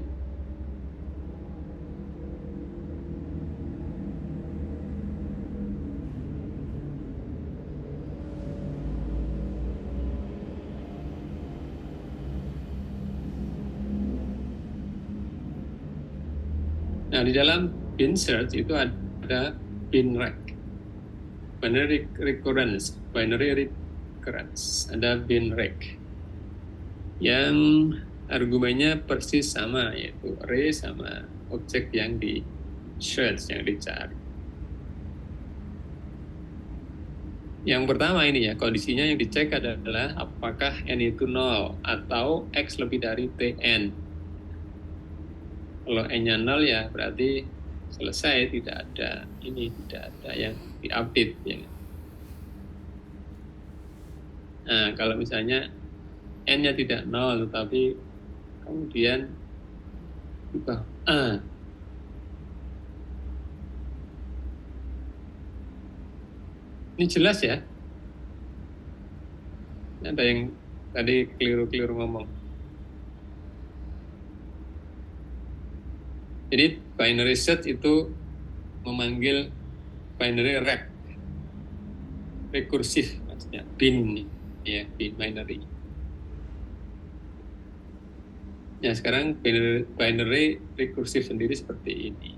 Speaker 1: Nah, di dalam bin search itu ada bin rec, binary recurrence, ada bin rec yang argumennya persis sama, yaitu array sama objek yang di search, yang dicari. Yang pertama ini ya, kondisinya yang dicek adalah apakah n itu 0 atau x lebih dari tn. Kalau n-nya 0 ya berarti selesai, tidak ada yang diupdate ya. Nah, kalau misalnya n-nya tidak 0 tetapi kemudian berubah ini jelas ya. Ada yang tadi keliru-keliru ngomong. Jadi binary search itu memanggil binary rec, rekursif maksudnya, bin ya, bin binary. Ya, sekarang binary rekursif sendiri seperti ini.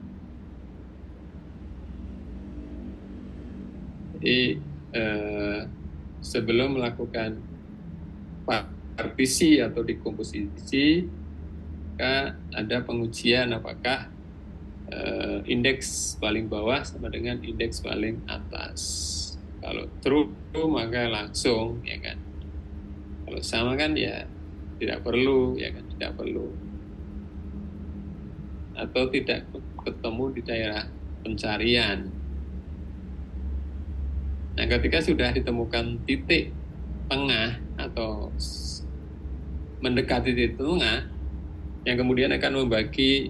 Speaker 1: Jadi sebelum melakukan partisi atau dekomposisi, maka ada pengujian apakah indeks paling bawah sama dengan indeks paling atas. Kalau true maka langsung, ya kan. Kalau sama kan ya tidak perlu, ya kan, tidak perlu. Atau tidak ketemu di daerah pencarian. Nah, ketika sudah ditemukan titik tengah atau mendekati titik tengah, yang kemudian akan membagi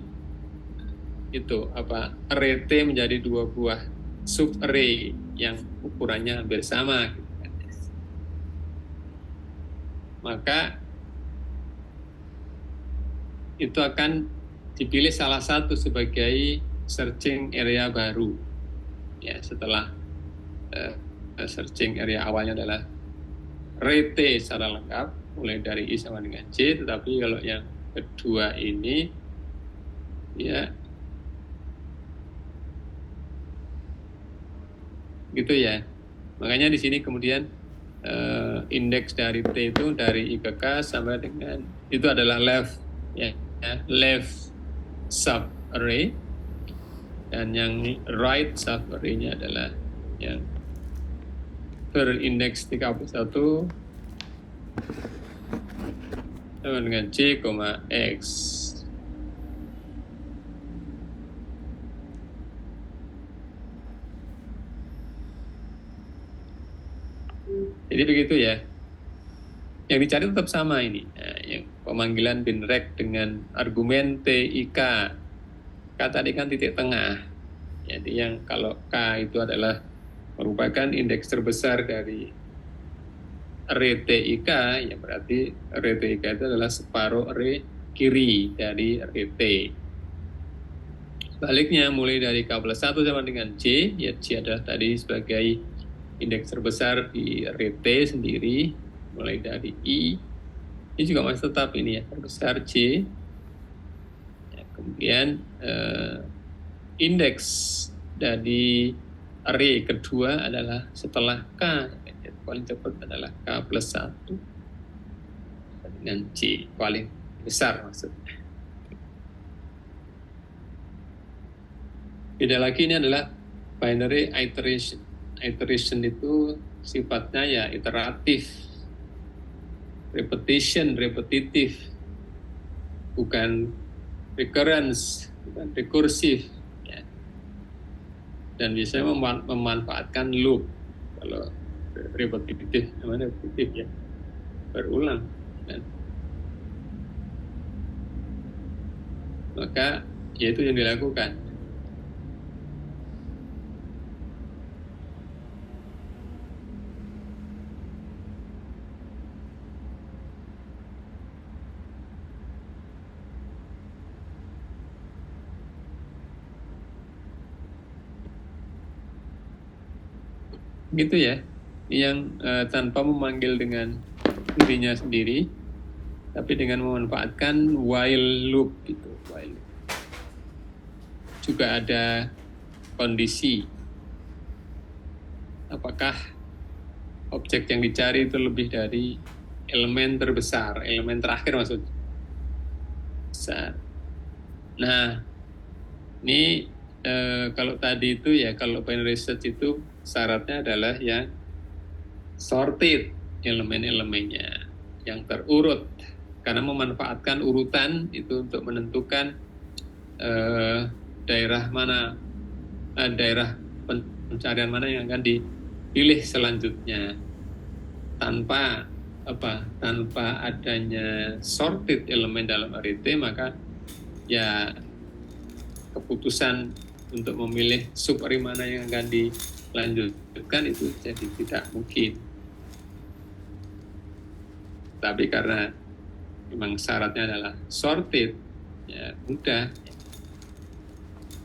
Speaker 1: array T menjadi 2 buah sub array yang ukurannya hampir sama. Maka itu akan dipilih salah satu sebagai searching area baru. Ya, setelah searching area awalnya adalah array T secara lengkap, mulai dari I sama dengan J, tetapi kalau yang kedua ini, ya, gitu ya. Makanya di sini kemudian indeks dari T itu dari I ke K sampai dengan, itu adalah left, ya, left sub array, dan yang right sub array-nya adalah yang berindeks 31 sama dengan J, X. Jadi begitu ya. Yang dicari tetap sama ini. Nah, yang pemanggilan bin rec dengan argumen TIK. K tadi kan titik tengah. Jadi yang kalau K itu adalah merupakan indeks terbesar dari array TIK, ya berarti array TIK itu adalah separuh array kiri dari array T. Sebaliknya, mulai dari K+1 sama dengan J, ya J adalah tadi sebagai indeks terbesar di array T sendiri, mulai dari I, ini juga masih tetap ini ya, terbesar J. Ya, kemudian indeks dari array kedua adalah setelah K, paling cepat adalah K+1 dengan J paling besar maksudnya. Beda lagi ini adalah binary iteration. Iteration itu sifatnya ya iteratif, repetitif, bukan recurrence, bukan rekursif. Dan biasanya memanfaatkan loop. Kalau repetitif, namanya repetitif ya, berulang. Kan? Maka ya itu yang dilakukan. Gitu ya, yang tanpa memanggil dengan dirinya sendiri, tapi dengan memanfaatkan while loop gitu, while loop. juga ada kondisi. Apakah objek yang dicari itu lebih dari elemen terbesar, elemen terakhir maksudnya. Besar. Nah, ini kalau tadi itu ya, kalau binary search itu syaratnya adalah yang sorted elemen-elemennya, yang terurut, karena memanfaatkan urutan itu untuk menentukan daerah mana, daerah pencarian mana yang akan dipilih selanjutnya. Tanpa adanya sorted elemen dalam array, maka ya keputusan untuk memilih sub-array mana yang akan dilanjutkan itu jadi tidak mungkin. Tapi karena memang syaratnya adalah sorted, ya mudah.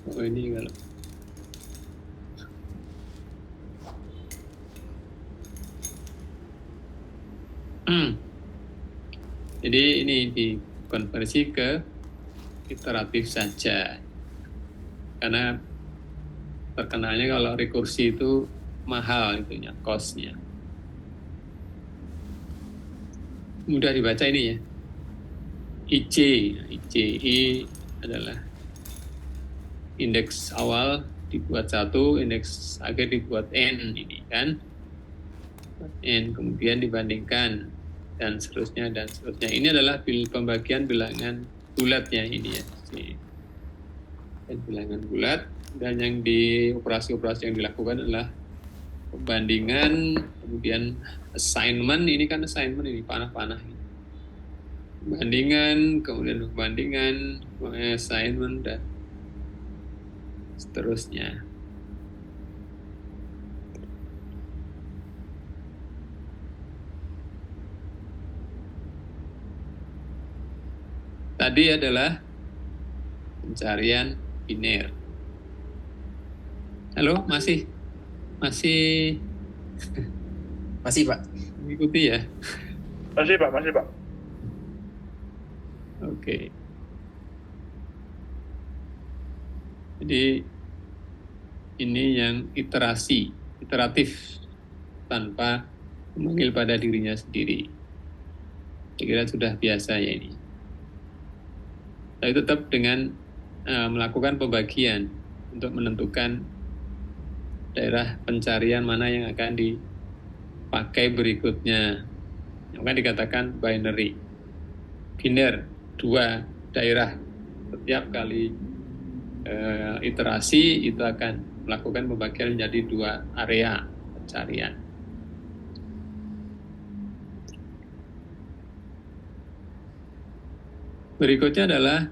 Speaker 1: Oh ini kalau jadi ini dikonversi ke iteratif saja, karena terkenalnya kalau rekursi itu mahal itunya, cost-nya. Mudah dibaca ini ya. I adalah indeks awal dibuat 1, indeks akhir dibuat N ini kan. N kemudian dibandingkan dan seterusnya dan seterusnya. Ini adalah pembagian bilangan bulatnya ini ya. Dan bilangan bulat, dan yang di operasi-operasi yang dilakukan adalah pembandingan, kemudian assignment, ini kan assignment ini panah-panah. Pembandingan, kemudian pembandingan, assignment, dan seterusnya. Tadi adalah pencarian biner. Halo, masih
Speaker 2: Pak.
Speaker 1: mengikuti ya?
Speaker 4: Masih Pak.
Speaker 1: Oke. Jadi ini yang iteratif tanpa memanggil pada dirinya sendiri. Saya kira sudah biasa ya ini. Tapi tetap dengan melakukan pembagian untuk menentukan daerah pencarian mana yang akan dipakai berikutnya. Yang akan dikatakan binary. Biner, 2 daerah. Setiap kali iterasi itu akan melakukan pembagian menjadi 2 area pencarian. Berikutnya adalah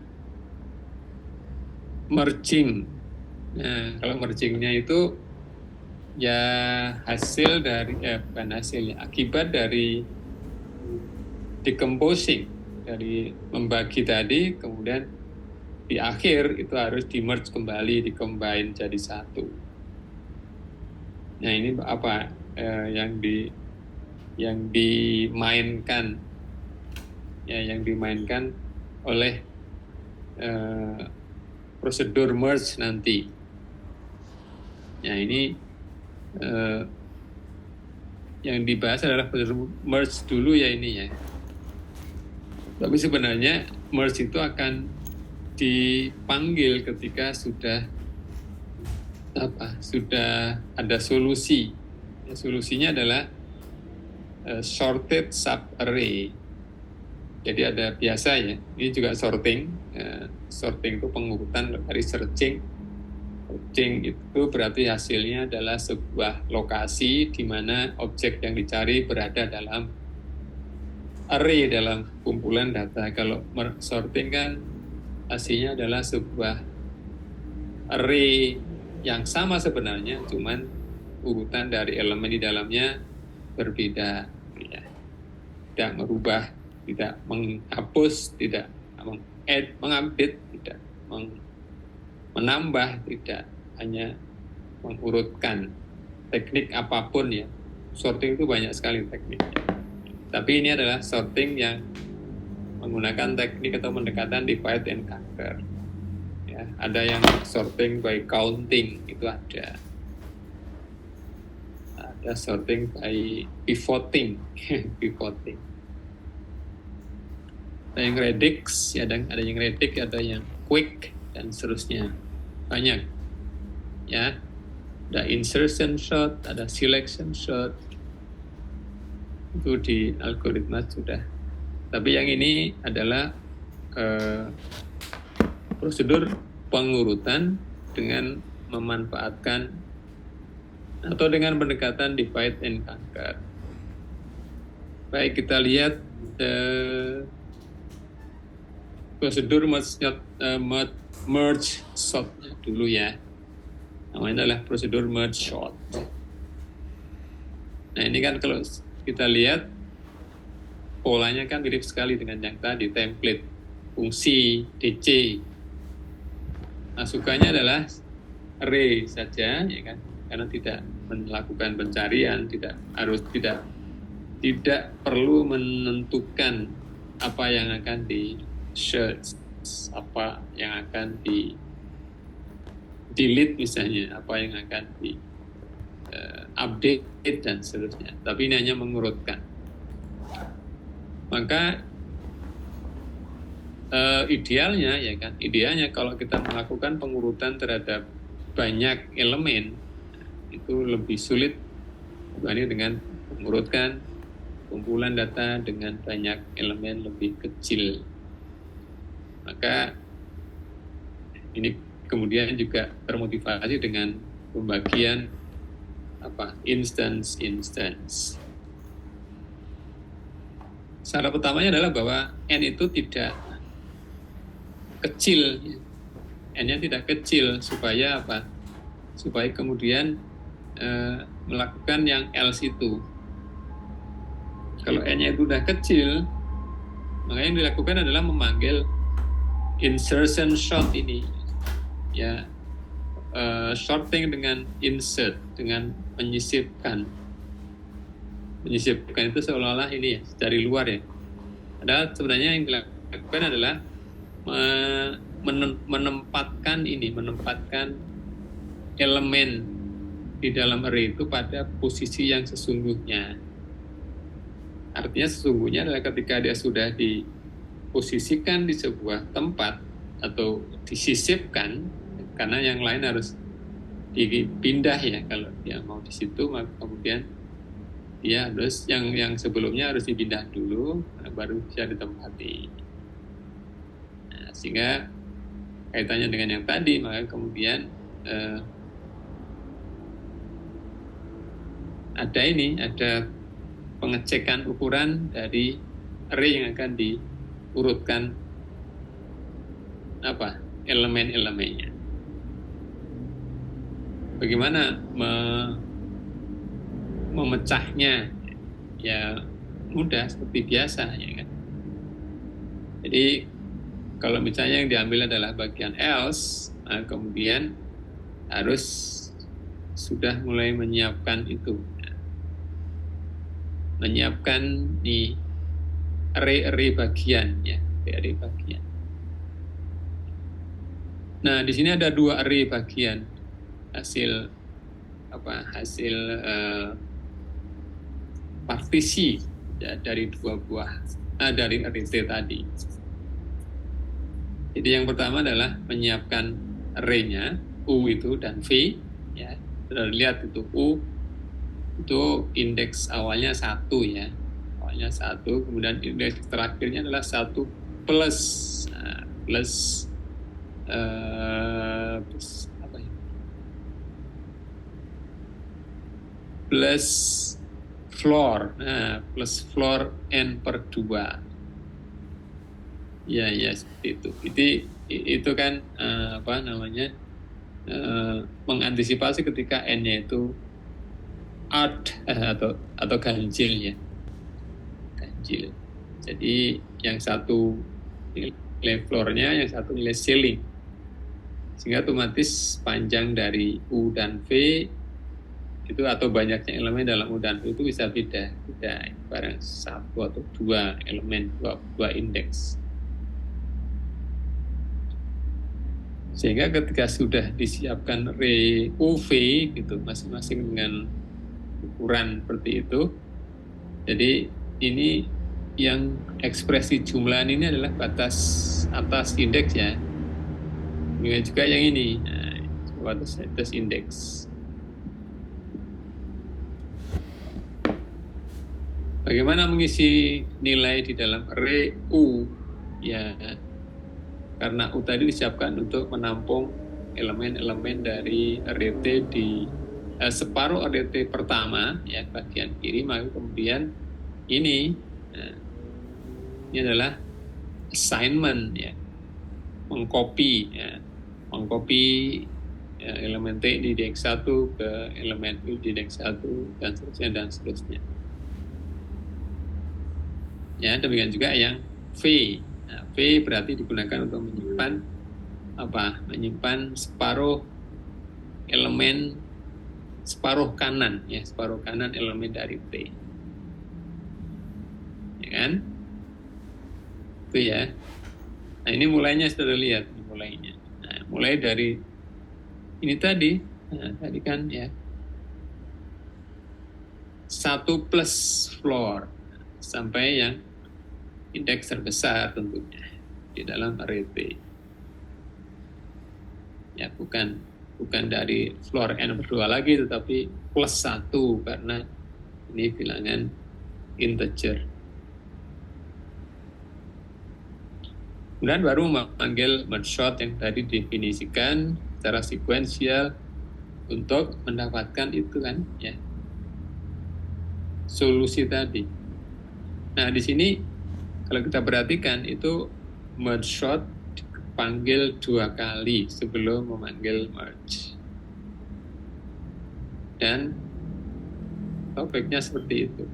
Speaker 1: merging. Nah, kalau mergingnya itu ya hasil dari bukan hasilnya, akibat dari decomposing, dari membagi tadi, kemudian di akhir itu harus di merge kembali, di-combine jadi satu. Nah ini apa yang dimainkan ya, yang dimainkan oleh prosedur merge nanti. Nah ini yang dibahas adalah prosedur merge dulu ya ini ya. Tapi sebenarnya merge itu akan dipanggil ketika sudah ada solusi. Ya, solusinya adalah sorted sub-array. Jadi ada biasa ya, ini juga sorting. Sorting itu pengurutan dari searching. Searching itu berarti hasilnya adalah sebuah lokasi di mana objek yang dicari berada dalam array, dalam kumpulan data. Kalau sorting kan hasilnya adalah sebuah array yang sama sebenarnya, cuman urutan dari elemen di dalamnya berbeda. Ya. Tidak merubah, tidak menghapus, tidak mengupdate, tidak menambah, tidak, hanya mengurutkan. Teknik apapun ya, sorting itu banyak sekali tekniknya. Tapi ini adalah sorting yang menggunakan teknik atau pendekatan divide and conquer. Ya, Ya, ada yang sorting by counting, itu ada. Ada sorting by pivoting, pivoting. Ada yang radix, ya, ada yang radix, ada yang quick, dan seterusnya. Banyak. Ya, ada insertion sort, ada selection sort. Itu di algoritma sudah. Tapi yang ini adalah prosedur pengurutan dengan memanfaatkan atau dengan pendekatan divide and conquer. Baik, kita lihat prosedur merge sort dulu ya. Namanya adalah prosedur merge sort. Nah, ini kan kalau kita lihat polanya kan mirip sekali dengan yang tadi, template fungsi DC. Masukannya adalah array saja, ya kan? Karena tidak melakukan pencarian, tidak perlu menentukan apa yang akan di search, apa yang akan di delete misalnya, apa yang akan di update dan seterusnya. Tapi ini hanya mengurutkan. Maka idealnya ya kan, idealnya kalau kita melakukan pengurutan terhadap banyak elemen itu lebih sulit dibanding dengan mengurutkan kumpulan data dengan banyak elemen lebih kecil. Maka ini kemudian juga termotivasi dengan pembagian instance. Syarat pertamanya adalah bahwa N itu tidak kecil. N-nya tidak kecil supaya apa? Supaya kemudian melakukan yang else itu. Kalau N-nya itu sudah kecil, maka yang dilakukan adalah memanggil insertion sort ini. Ya, sorting dengan insert, dengan menyisipkan. Menyisipkan itu seolah-olah ini ya, dari luar ya. Padahal sebenarnya yang dilakukan adalah menempatkan elemen di dalam array itu pada posisi yang sesungguhnya. Artinya sesungguhnya adalah ketika dia sudah diposisikan di sebuah tempat atau disisipkan, karena yang lain harus dipindah ya, kalau dia mau di situ maka kemudian dia harus yang sebelumnya harus dipindah dulu baru bisa ditempati. Nah, sehingga kaitannya dengan yang tadi, maka kemudian ada pengecekan ukuran dari array yang akan diurutkan elemen-elemennya. Bagaimana memecahnya? Ya mudah seperti biasa ya kan. Jadi kalau misalnya yang diambil adalah bagian else, nah kemudian harus sudah mulai menyiapkan itu, menyiapkan di array bagian ya, array bagian. Nah di sini ada 2 array bagian hasil partisi ya, dari 2 buah dari array T tadi. Jadi yang pertama adalah menyiapkan array-nya U itu dan V ya. Sudah lihat itu U itu indeks awalnya 1 ya. Awalnya 1, kemudian indeks terakhirnya adalah 1 plus plus floor. Nah, plus floor N per 2. Ya seperti itu. Itu kan mengantisipasi ketika N-nya itu odd atau ganjil ya. Ganjil. Jadi yang satu nilai floor-nya, yang satu nilai ceiling. Sehingga otomatis panjang dari U dan V itu atau banyaknya elemen dalam U dan V itu bisa beda barang 1 atau 2 elemen, 2 indeks. Sehingga ketika sudah disiapkan array UV gitu, masing-masing dengan ukuran seperti itu, jadi ini yang ekspresi jumlahan ini adalah batas atas indeks ya. Ini juga yang ini, nah, batas atas indeks. Bagaimana mengisi nilai di dalam array U? Ya, karena U tadi disiapkan untuk menampung elemen-elemen dari array T di separuh array T pertama, ya bagian kiri, maka kemudian ini adalah assignment, ya, mengcopy elemen T di DX1 ke elemen U di DX1 dan seterusnya. Ya, demikian juga yang V. Nah, V berarti digunakan untuk menyimpan menyimpan separuh elemen, separuh kanan elemen dari T. Ya kan? Itu ya. Nah, ini mulainya sudah lihat mulainya. Nah, mulai dari ini tadi. Nah, tadi kan ya 1 plus floor sampai yang indeks terbesar tentunya di dalam array T. Ya, bukan dari floor n berdua lagi, tetapi plus 1 karena ini bilangan integer. Kemudian baru memanggil merge sort yang tadi definisikan secara sekuensial untuk mendapatkan itu kan ya, solusi tadi. Nah, di sini kalau kita perhatikan itu merge sort dipanggil 2 kali sebelum memanggil merge. Dan topiknya seperti itu.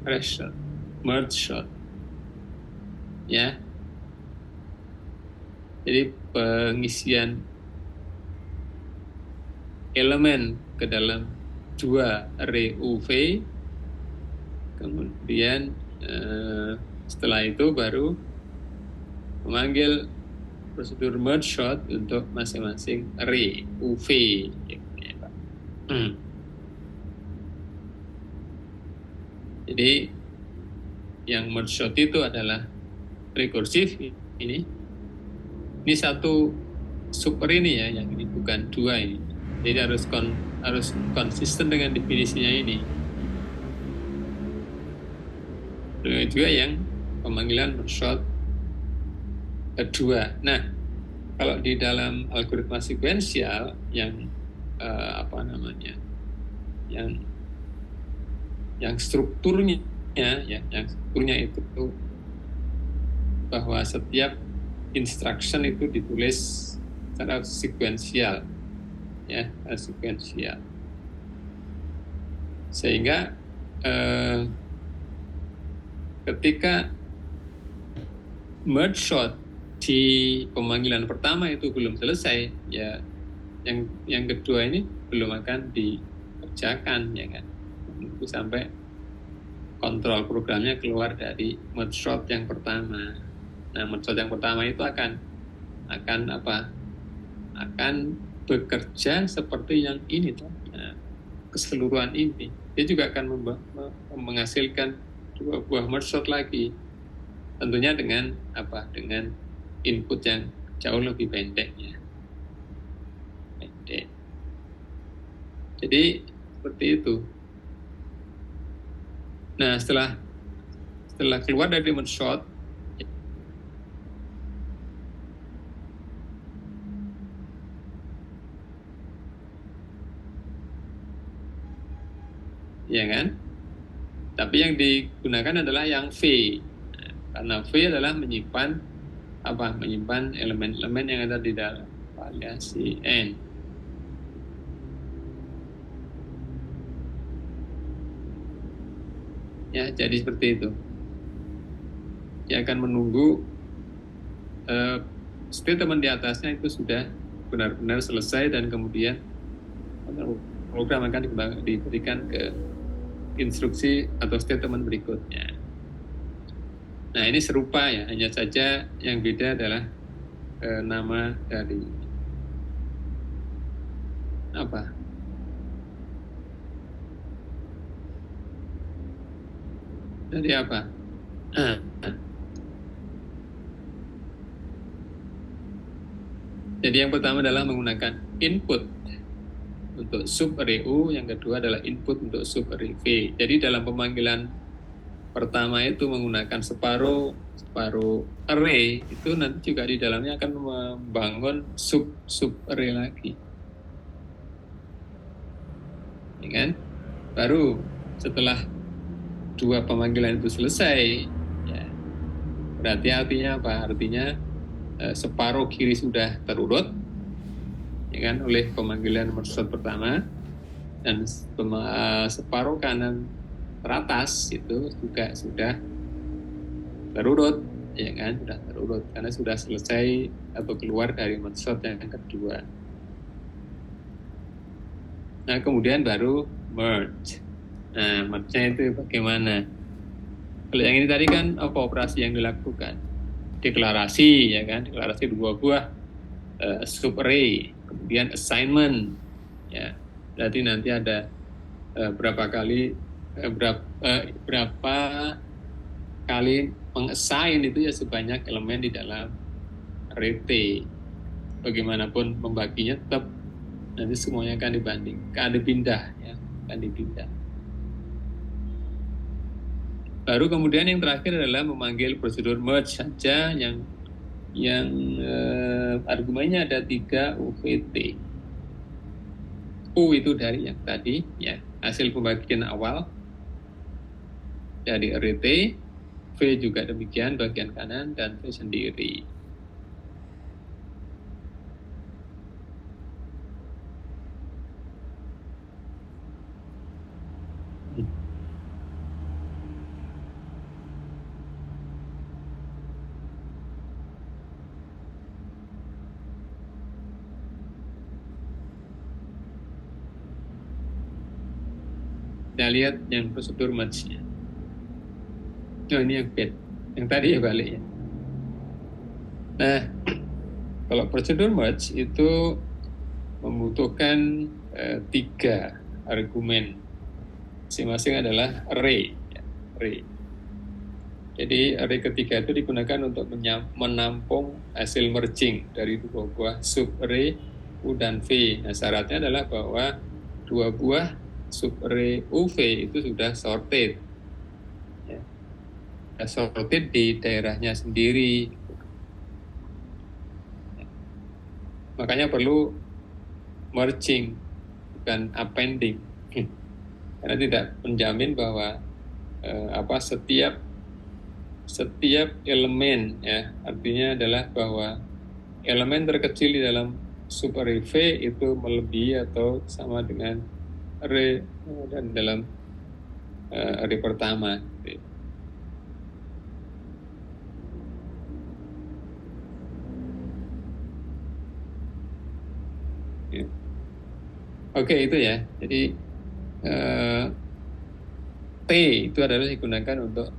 Speaker 1: Merge sort. Ya. Jadi pengisian elemen ke dalam 2 array UV, kemudian setelah itu baru memanggil prosedur merge sort untuk masing-masing array UV. Ya, Pak. Jadi yang merge sort itu adalah rekursif ini satu super ini ya, yang ini bukan 2 ini. Jadi harus konsisten dengan definisinya ini. Dan juga yang pemanggilan merge sort kedua. Nah, kalau di dalam algoritma sekuensial yang yang strukturnya ya, yang strukturnya itu bahwa setiap instruction itu ditulis secara sekuensial, ya, sekuensial. Sehingga ketika merge sort di pemanggilan pertama itu belum selesai, ya, yang kedua ini belum akan dikerjakan, ya kan, menunggu sampai kontrol programnya keluar dari merge sort yang pertama. Nah, merge sort yang pertama itu akan bekerja seperti yang ini, nah, keseluruhan ini. Dia juga akan menghasilkan 2 buah merge sort lagi, tentunya dengan dengan input yang jauh lebih pendek. Jadi seperti itu. Nah, setelah keluar dari merge sort, ya kan? Tapi yang digunakan adalah yang V. Nah, karena V adalah menyimpan elemen-elemen yang ada di dalam variasi N. Ya, jadi seperti itu. Dia akan menunggu statement di atasnya itu sudah benar-benar selesai, dan kemudian program akan diberikan ke instruksi atau statement berikutnya. Nah ini serupa ya, hanya saja yang beda adalah nama dari apa? Dari apa? Jadi yang pertama adalah menggunakan input untuk subarray U, yang kedua adalah input untuk subarray V. Jadi dalam pemanggilan pertama itu menggunakan separuh array, itu nanti juga di dalamnya akan membangun sub-array lagi. Ya kan? Baru setelah dua pemanggilan itu selesai, ya, berarti artinya apa? Artinya separuh kiri sudah terurut, ya kan, oleh pemanggilan merge pertama, dan separuh kanan teratas itu juga sudah terurut, ya kan, sudah terurut karena sudah selesai atau keluar dari merge yang kedua. Nah kemudian baru merge. Nah merge-nya itu bagaimana? Kalau yang ini tadi kan apa operasi yang dilakukan? Deklarasi, ya kan, deklarasi dua buah subarray, kemudian assignment, ya, berarti nanti ada berapa kali mengassign itu ya sebanyak elemen di dalam array T. Bagaimanapun membaginya tetap nanti semuanya akan dipindah, ya, akan dipindah. Baru kemudian yang terakhir adalah memanggil prosedur merge saja yang argumennya ada 3 UVT. U itu dari yang tadi, ya, hasil pembagian awal dari array T, V juga demikian bagian kanan, dan V sendiri. Kita lihat yang prosedur merge-nya. Oh, ini yang bed. Yang tadi ya balik ya. Nah, kalau prosedur merge itu membutuhkan 3 argumen. Masing-masing adalah array. Ya, array. Jadi array ketiga itu digunakan untuk menampung hasil merging dari dua buah subarray U dan V. Nah, syaratnya adalah bahwa dua buah subarray UV itu sudah sorted, ya, sorted di daerahnya sendiri. Ya. Makanya perlu merging, bukan appending, karena tidak menjamin bahwa setiap elemen, ya, artinya adalah bahwa elemen terkecil di dalam subarray V itu melebihi atau sama dengan array dan dalam array pertama. Ya. Oke, itu ya. Jadi T itu adalah digunakan untuk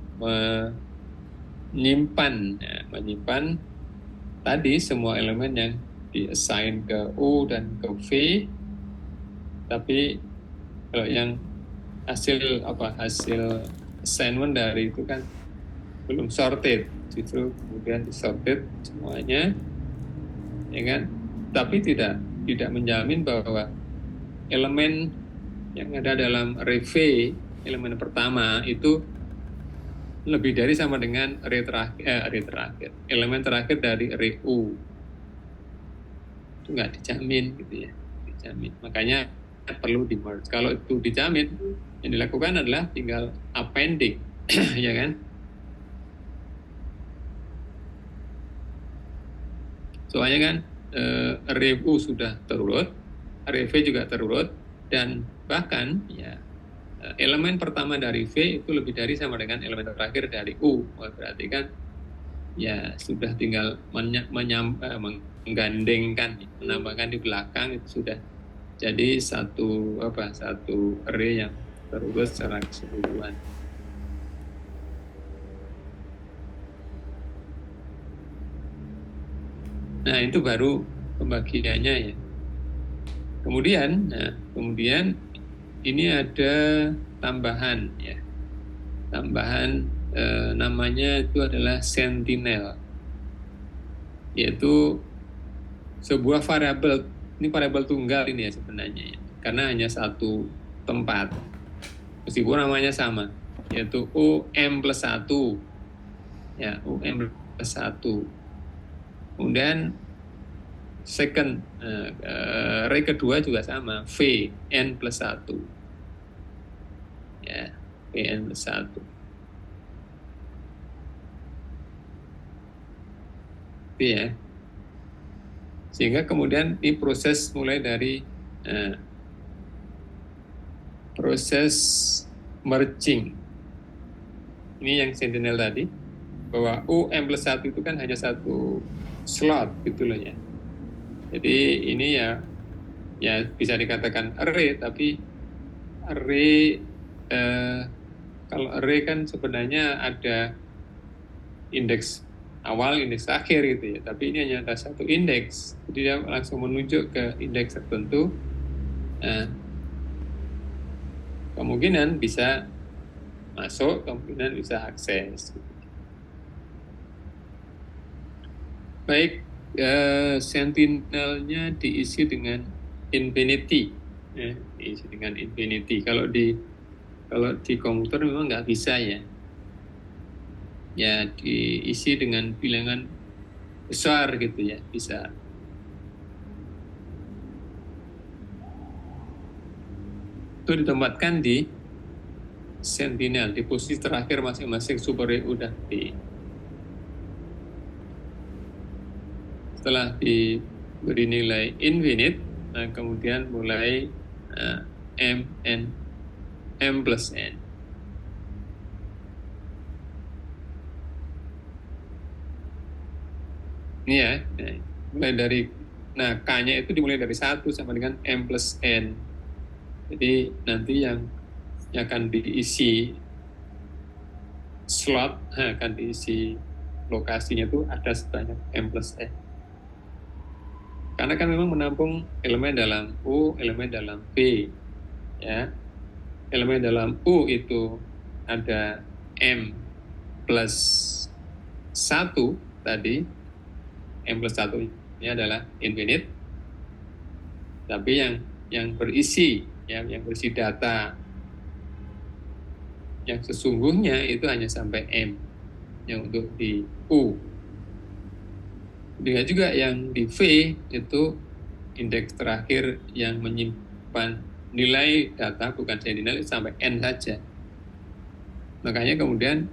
Speaker 1: menyimpan tadi semua elemen yang di-assign ke U dan ke V, tapi kalau yang hasil assignment dari itu kan belum sorted, justru kemudian disorted semuanya, ya kan? Tapi tidak menjamin bahwa elemen yang ada dalam array V, elemen pertama itu lebih dari sama dengan array terakhir, elemen terakhir dari array U. Itu nggak dijamin gitu ya, dijamin. Makanya perlu di merge. Kalau itu dijamin, yang dilakukan adalah tinggal appending, ya kan? Soalnya kan array U sudah terurut, array V juga terurut, dan bahkan ya elemen pertama dari V itu lebih dari sama dengan elemen terakhir dari U. Berarti kan ya sudah tinggal menggandengkan, menambahkan di belakang, itu sudah jadi satu array yang terurut secara keseluruhan. Nah, itu baru pembagiannya ya. Kemudian ini ada tambahan ya. Tambahan namanya itu adalah sentinel. Yaitu sebuah variabel, ini variabel tunggal ini ya sebenarnya ya. Karena hanya satu tempat. Meskipun namanya sama, yaitu UM+1. Ya, UM+1. Kemudian second, array kedua juga sama, VN+1. Ya, VN+1. Itu ya. Sehingga kemudian ini proses mulai dari proses merging. Ini yang sentinel tadi, bahwa UM+1 itu kan hanya satu slot gitu loh ya. Jadi ini ya bisa dikatakan array, tapi array kalau array kan sebenarnya ada indeks awal, indeks akhir gitu ya. Tapi ini hanya ada satu indeks, jadi dia langsung menunjuk ke indeks tertentu. Kemungkinan bisa masuk, kemungkinan bisa akses. Baik, sentinelnya diisi dengan infinity, ya, diisi dengan infinity. Kalau di komputer memang nggak bisa ya. Ya diisi dengan bilangan besar gitu ya, bisa. Itu ditempatkan di sentinel, di posisi terakhir masing-masing super U dan V. Setelah diberi nilai infinite, nah kemudian mulai M plus N. Ini ya, mulai dari, K-nya itu dimulai dari 1 sama dengan M plus N. Jadi nanti yang akan diisi slot, akan diisi lokasinya itu ada sebanyak M plus N. Karena kan memang menampung elemen dalam U, elemen dalam V. Ya. Elemen dalam U itu ada M plus 1 tadi. M plus 1 ini adalah infinite. Tapi yang berisi, yang berisi data yang sesungguhnya itu hanya sampai M, yang untuk di U. Dengan juga yang di V itu indeks terakhir yang menyimpan nilai data, bukan sentinel, sampai N saja. Makanya kemudian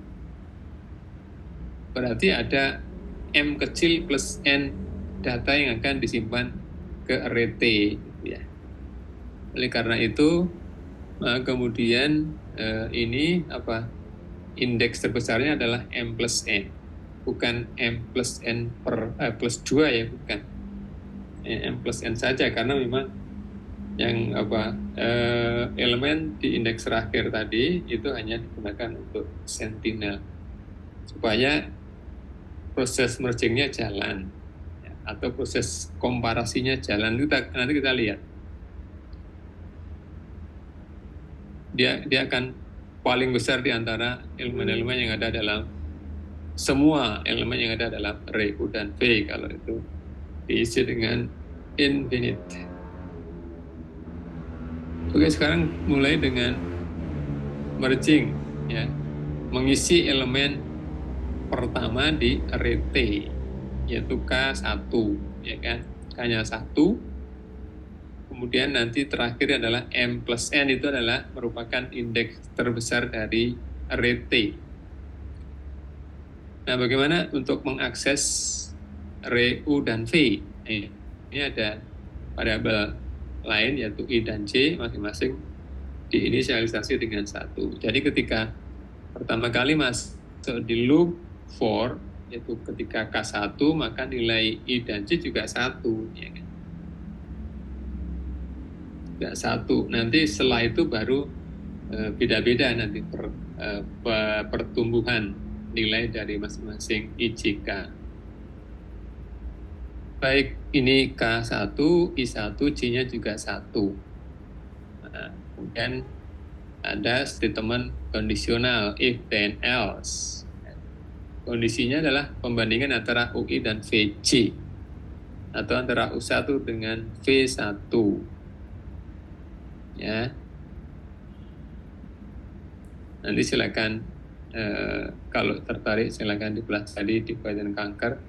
Speaker 1: berarti ada M kecil plus N data yang akan disimpan ke array T. Ya. Oleh karena itu, kemudian ini indeks terbesarnya adalah M plus N. Bukan M plus N plus 2 ya, bukan. M plus N saja, karena memang yang elemen di indeks terakhir tadi itu hanya digunakan untuk sentinel. Supaya proses mergingnya jalan, ya, atau proses komparasinya jalan. Nanti kita lihat. Dia akan paling besar di antara elemen-elemen yang ada dalam semua elemen yang ada dalam array U dan V kalau itu diisi dengan infinite. Oke, sekarang mulai dengan merging, ya, mengisi elemen pertama di array T, yaitu K1, ya kan, K-nya 1. Kemudian nanti terakhir adalah M plus N, itu adalah merupakan indeks terbesar dari array T. Nah, bagaimana untuk mengakses array U dan V? Ini ada variabel lain, yaitu I dan J, masing-masing diinisialisasi dengan 1. Jadi ketika pertama kali masuk di loop for, yaitu ketika K1, maka nilai I dan J juga 1. Ya kan? Juga 1. Nanti setelah itu baru beda-beda nanti pertumbuhan nilai dari masing-masing IJK. baik ini K1, I1, J-nya juga 1. Nah, kemudian ada statement kondisional, if then else. Kondisinya adalah pembandingan antara UI dan VJ atau antara U1 dengan V1. Ya. Nanti silakan kalau tertarik silakan dipelajari di bagian kanker.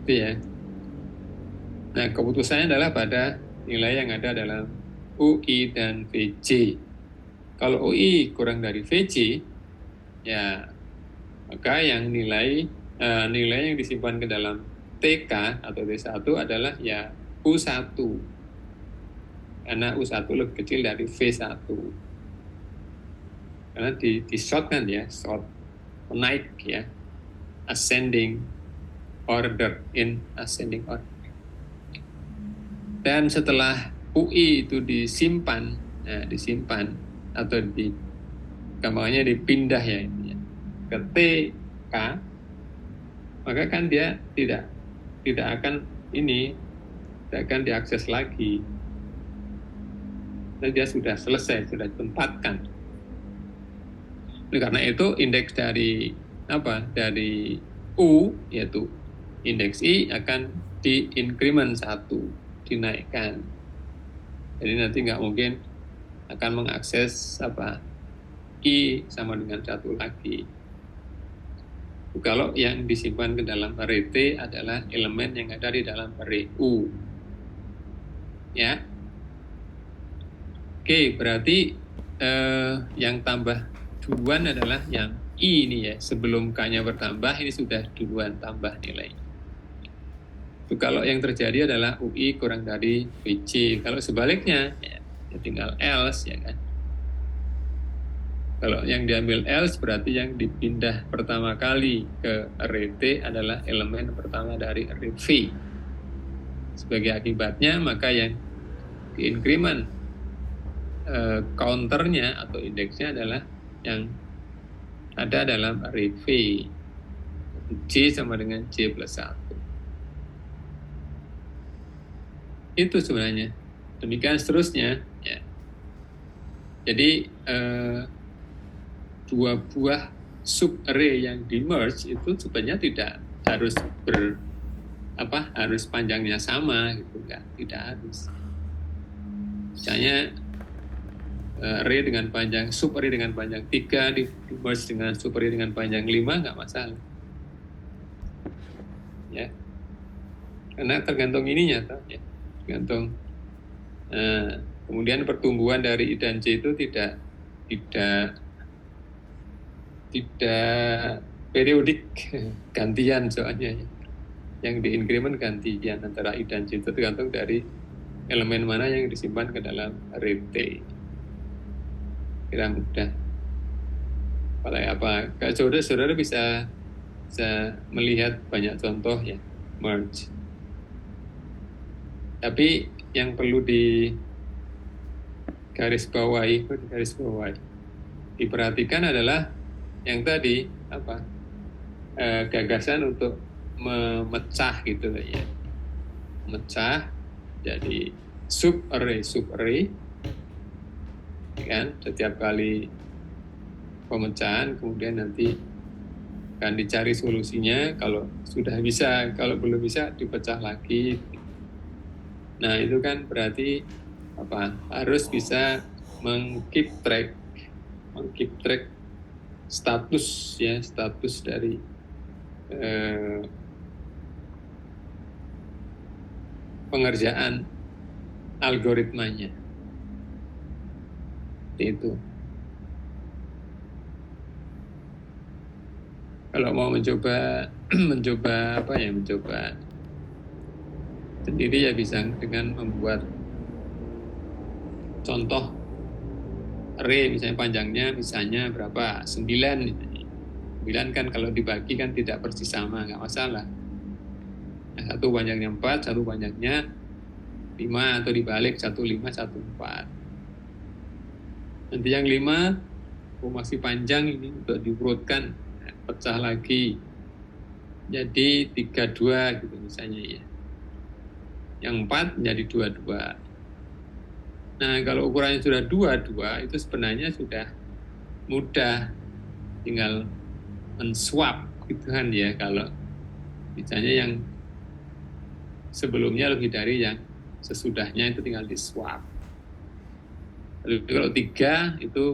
Speaker 1: Itu ya. Nah, keputusannya adalah pada nilai yang ada dalam UI dan VJ. Kalau UI kurang dari VJ, ya maka yang nilai yang disimpan ke dalam TK atau T1 adalah ya U1. Karena U1 lebih kecil dari V1. Karena di short kan ya, short naik ya, ascending order, in ascending order. Dan setelah UI itu disimpan atau gampangnya dipindah ya ke TK, maka kan dia tidak akan diakses lagi. Dan dia sudah selesai, sudah ditempatkan. Oleh karena itu indeks dari U yaitu indeks I akan diinkremen 1, dinaikkan. Jadi nanti nggak mungkin akan mengakses I sama dengan 1 lagi. Kalau yang disimpan ke dalam array T adalah elemen yang ada di dalam array U. Ya. Oke, berarti yang tambah duluan adalah yang I ini ya. Sebelum K-nya bertambah, ini sudah duluan tambah nilai. Kalau yang terjadi adalah UI kurang dari VJ. Kalau sebaliknya, ya tinggal else ya kan. Kalau yang diambil else berarti yang dipindah pertama kali ke array T adalah elemen pertama dari array V. Sebagai akibatnya maka yang diinkremen counternya atau indeksnya adalah yang ada dalam array V. J sama dengan J plus 1. Itu sebenarnya. Demikian seterusnya. Ya. Jadi dua buah sub array yang di merge itu sebenarnya tidak harus harus panjangnya sama gitu kan, tidak harus. Misalnya array dengan panjang sub array dengan panjang 3 di merge dengan sub array dengan panjang 5 nggak masalah. Ya. Karena tergantung ininya toh ya. Tergantung kemudian pertumbuhan dari I dan J itu tidak periodik, gantian soalnya. Yang diinkremen gantian antara I dan J itu tergantung dari elemen mana yang disimpan ke dalam array T. Kira mudah. Kalau saudara bisa melihat banyak contoh ya merge. Tapi yang perlu diperhatikan adalah yang tadi gagasan untuk memecah gitu ya, memecah jadi sub array kan, setiap kali pemecahan kemudian nanti akan dicari solusinya, kalau sudah bisa, kalau belum bisa dipecah lagi. Nah itu kan berarti harus bisa meng-keep track status dari pengerjaan algoritmanya. Itu. Kalau mau mencoba sendiri ya bisa dengan membuat contoh array, misalnya panjangnya misalnya berapa, 9 kan kalau dibagi kan tidak persis sama, nggak masalah. Nah, satu panjangnya 4, satu panjangnya 5, atau dibalik 1, 5, 1, 4. Nanti yang 5 masih panjang ini untuk diurutkan, pecah lagi jadi 32 gitu misalnya ya. Yang 4 menjadi 22. Nah, kalau ukurannya sudah 22 itu sebenarnya sudah mudah, tinggal men-swap gitu kan ya. Kalau misalnya yang sebelumnya lebih dari yang sesudahnya itu tinggal di-swap. Lalu kalau 3 itu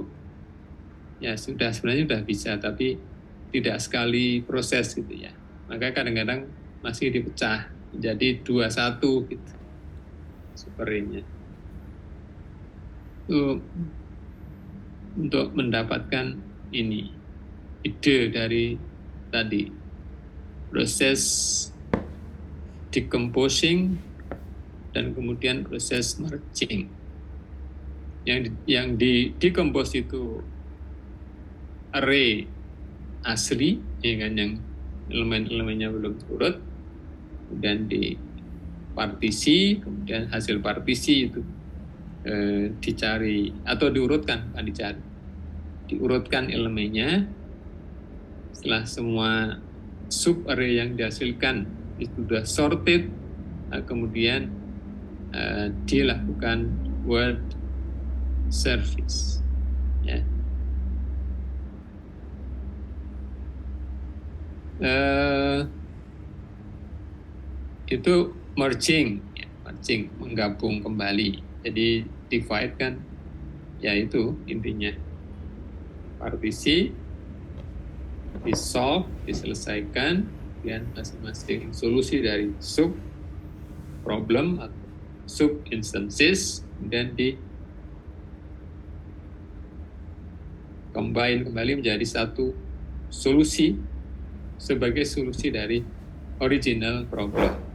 Speaker 1: ya sebenarnya sudah bisa, tapi tidak sekali proses gitu ya. Maka kadang-kadang masih dipecah menjadi 21 gitu supernya. Itu untuk mendapatkan ini ide dari tadi proses decomposing dan kemudian proses merging. Yang di decompose itu array asli, ya kan, yang elemen-elemennya belum turut, kemudian di partisi, kemudian hasil partisi itu dicari atau diurutkan, bukan dicari, diurutkan elemennya. Setelah semua sub array yang dihasilkan itu sudah sorted, kemudian dilakukan word service, ya. Itu merging, ya, merging, menggabung kembali. Jadi divide kan, ya itu intinya. Partisi, di-solve, diselesaikan, kemudian masing-masing solusi dari sub problem atau sub instances, kemudian di combine kembali menjadi satu solusi sebagai solusi dari original problem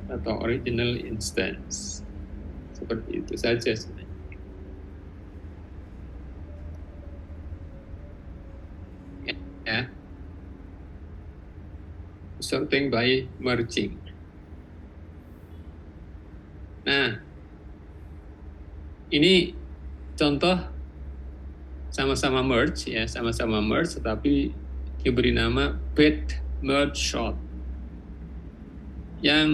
Speaker 1: atau original instance. Seperti itu saja sebenarnya. Ya. Sorting by merging. Nah, ini contoh sama-sama merge, ya, sama-sama merge, tetapi diberi nama bed merge sort. Yang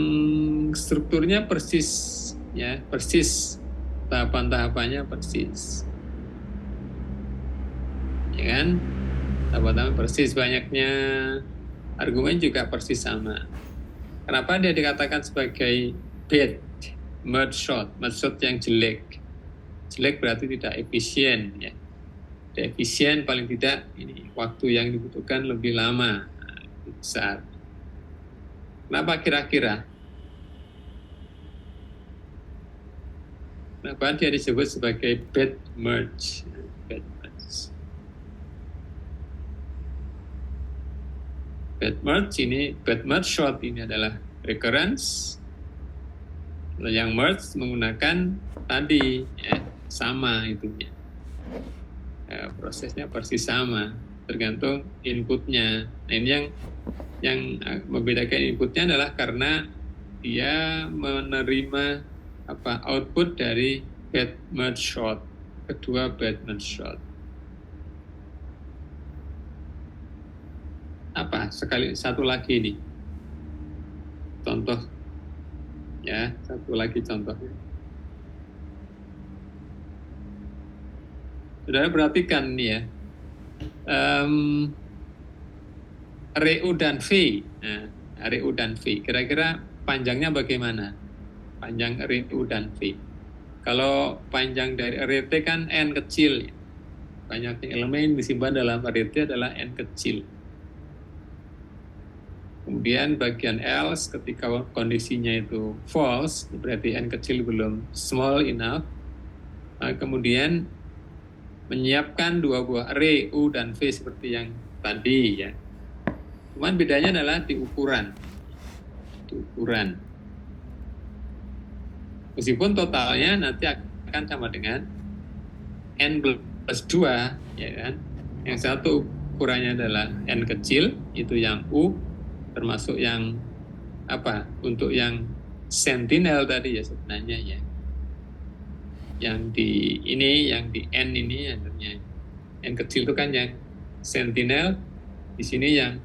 Speaker 1: strukturnya persis, ya, persis, tahapan-tahapannya persis, ya kan? Tahapan-tahapan persis, banyaknya argumen juga persis sama. Kenapa dia dikatakan sebagai bad merge sort yang jelek? Jelek berarti tidak efisien, ya. Tidak efisien, paling tidak ini waktu yang dibutuhkan lebih lama, lebih besar. Kenapa kira-kira? Kenapa dia disebut sebagai bad merge? Bad merge. Bad merge ini, bad merge sort ini adalah recurrence. Yang merge menggunakan tadi, ya, sama itunya. Ya, prosesnya persis sama, tergantung inputnya. Nah, ini yang membedakan inputnya adalah karena dia menerima output dari bad merge sort, kedua bad merge sort. Satu lagi nih contoh, ya, satu lagi contohnya. Saudara perhatikan nih ya, array U dan V. Nah, array U dan V, kira-kira panjangnya bagaimana? Panjang array U dan V. Kalau panjang dari array T kan n kecil, banyaknya elemen disimpan dalam array T adalah n kecil. Kemudian bagian else, ketika kondisinya itu false, berarti n kecil belum small enough, kemudian menyiapkan dua buah array U dan V seperti yang tadi, ya. Cuman bedanya adalah di ukuran. Di ukuran. Meskipun totalnya nanti akan sama dengan n plus 2, ya kan. Yang satu ukurannya adalah n kecil, itu yang U, termasuk yang untuk yang sentinel tadi, ya, sebenarnya, ya. yang di ini, yang di N ini, N kecil itu kan yang sentinel, di sini yang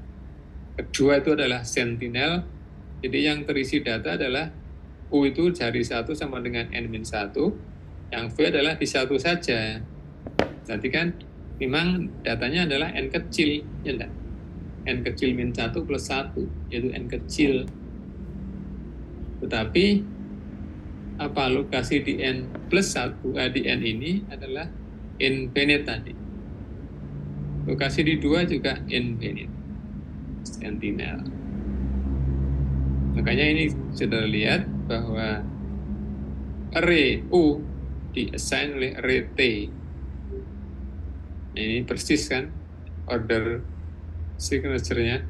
Speaker 1: kedua itu adalah sentinel, jadi yang terisi data adalah U itu dari 1 sama dengan N-1, yang V adalah di 1 saja. Berarti kan memang datanya adalah N kecil, ya enggak? N kecil min 1 plus 1, yaitu N kecil. Tetapi apa lokasi di N plus 1, di N ini adalah infinite tadi. Lokasi di 2 juga infinite, sentinel. Makanya ini sudah lihat bahwa array U di-assign oleh array T. Nah, ini persis kan order signature-nya.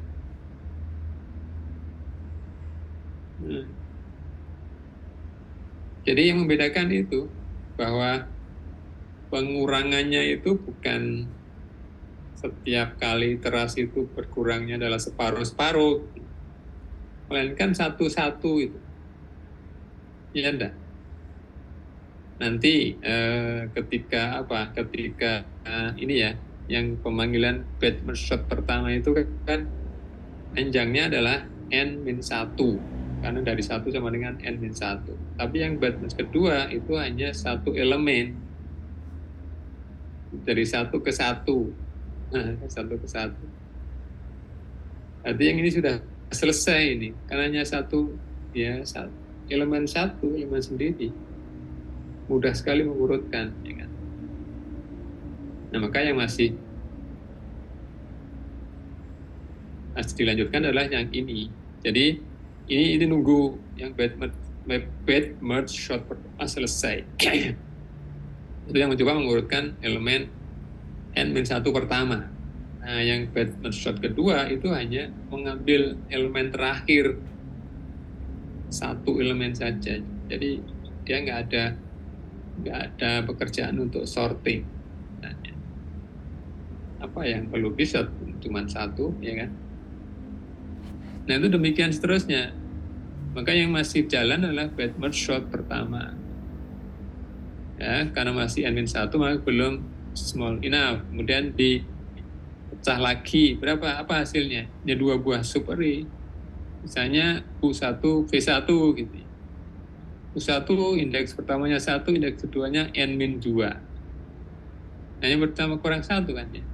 Speaker 1: Jadi yang membedakan itu bahwa pengurangannya itu bukan setiap kali iterasi itu berkurangnya adalah separuh-separuh, melainkan satu-satu itu. Ya enggak? Nanti ketika ini ya, yang pemanggilan bad merge sort pertama itu kan panjangnya adalah N-1, karena dari 1 sama dengan N-1. Tapi yang bad merge kedua itu hanya satu elemen, dari 1 ke 1. Nah, 1 ke 1. Artinya yang ini sudah selesai ini, karena hanya elemen sendiri. Mudah sekali mengurutkan, ya kan? Nah, maka yang masih dilanjutkan adalah yang ini. Jadi ini nunggu yang bad merge sort pertama selesai. Itu yang mencoba mengurutkan elemen N-1 pertama. Nah, yang bad merge sort kedua itu hanya mengambil elemen terakhir, satu elemen saja. Jadi dia nggak ada pekerjaan untuk sorting. Nah, apa yang perlu bisa cuma satu, ya kan? Nah, itu demikian seterusnya. Maka yang masih jalan adalah bad merge sort pertama. Ya, karena masih N-1 maka belum small enough. Kemudian dipecah lagi. Apa hasilnya? Ya 2 buah subarray. Misalnya U1, V1 gitu. U1 indeks pertamanya 1, indeks keduanya N-2. Nah, yang pertama kurang 1 kan ya.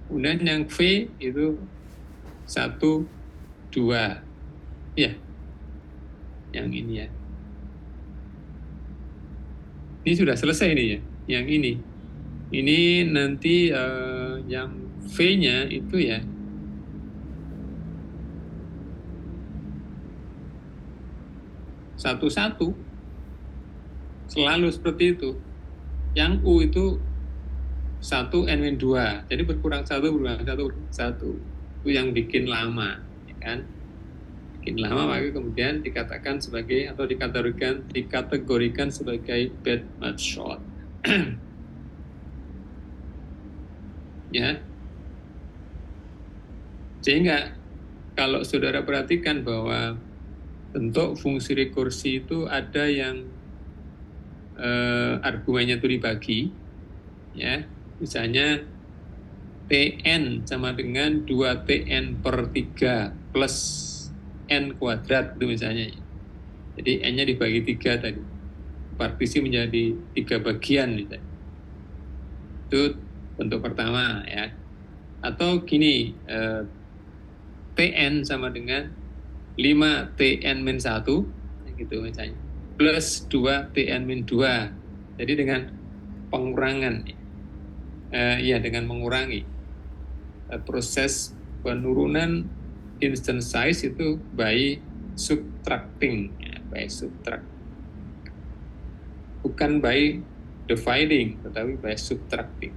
Speaker 1: Kemudian yang V itu 1, 2. Ya. Yang ini ya. Ini sudah selesai nih ya. Yang ini. Ini nanti yang V-nya itu ya. Satu-satu. Selalu seperti itu. Yang U itu 1 N-2. Jadi berkurang 1. Itu yang bikin lama, ya kan? Bikin lama, maka kemudian dikatakan sebagai atau dikategorikan sebagai bad merge sort. Ya. Sehingga kalau saudara perhatikan bahwa bentuk fungsi rekursi itu ada yang argumennya itu dibagi, ya. Misalnya Tn sama dengan 2Tn per 3 plus N kuadrat itu misalnya. Jadi N-nya dibagi 3 tadi. Partisi menjadi 3 bagian misalnya. Itu bentuk pertama ya. Atau gini, Tn sama dengan 5Tn-1 gitu misalnya. Plus 2Tn-2. Jadi dengan pengurangan, dengan mengurangi proses penurunan instance size itu by subtracting, bukan by dividing, tetapi by subtracting.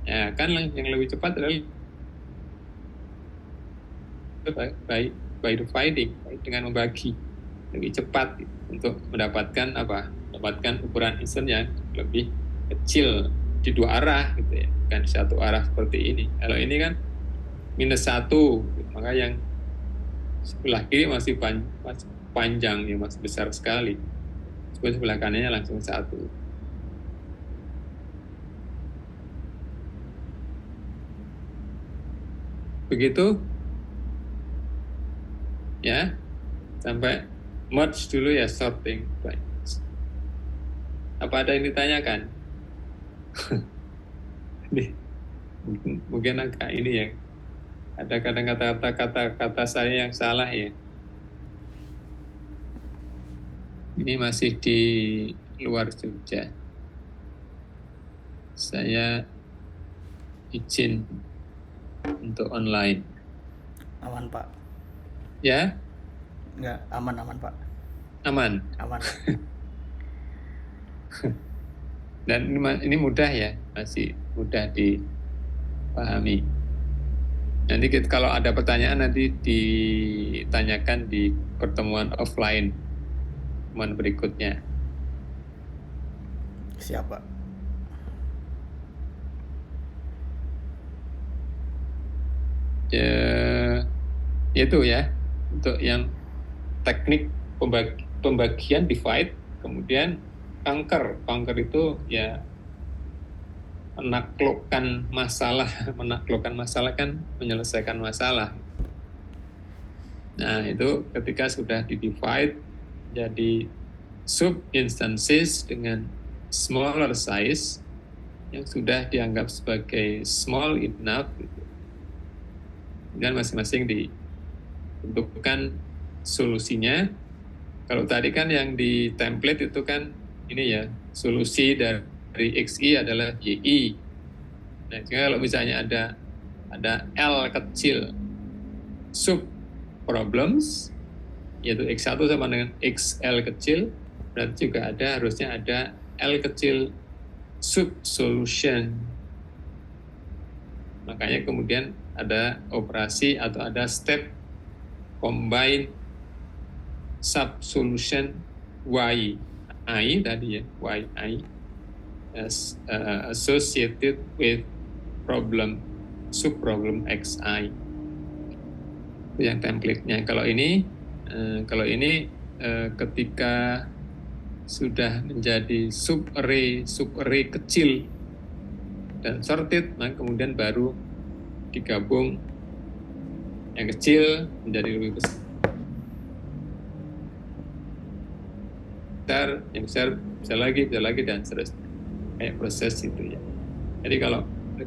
Speaker 1: Ya kan yang lebih cepat adalah by dividing, dengan membagi, lebih cepat untuk mendapatkan ukuran instan yang lebih kecil di 2 arah gitu ya, bukan di 1 arah seperti ini. Kalau ini kan -1, maka yang sebelah kiri masih panjang ya, masih besar sekali. Terus sebelah kanannya langsung 1. Begitu ya, sampai merge dulu ya, sorting. Baik. Apa ada yang ditanyakan? Ini mungkin agak ini ya, ada kadang kata-kata saya yang salah ya. Ini masih di luar Jogja. Saya izin untuk online.
Speaker 4: Aman Pak.
Speaker 1: Ya?
Speaker 4: Enggak, aman Pak.
Speaker 1: Aman.
Speaker 4: Aman.
Speaker 1: Dan ini mudah ya, masih mudah dipahami. Nanti kalau ada pertanyaan nanti ditanyakan di pertemuan offline pertemuan berikutnya.
Speaker 4: Siap Pak.
Speaker 1: Itu ya, untuk yang teknik pembagian divide, kemudian conquer itu ya menaklukkan masalah kan menyelesaikan masalah. Nah itu ketika sudah di divide jadi sub instances dengan smaller size yang sudah dianggap sebagai small enough, gitu. Dan masing-masing ditentukan solusinya. Kalau tadi kan yang di template itu kan ini ya, solusi dari XI adalah YI. Nah, kalau misalnya ada L kecil sub problems, yaitu X1 sama dengan XL kecil, berarti juga harusnya ada L kecil sub solution. Makanya kemudian ada operasi atau ada step combine sub solution YI tadi ya, YI associated with sub problem XI. Itu yang template-nya. Kalau ini ketika sudah menjadi sub array kecil dan sorted, nah kemudian baru digabung yang kecil menjadi lebih besar, yang besar bisa lagi dan seterusnya, kayak proses itu ya. Jadi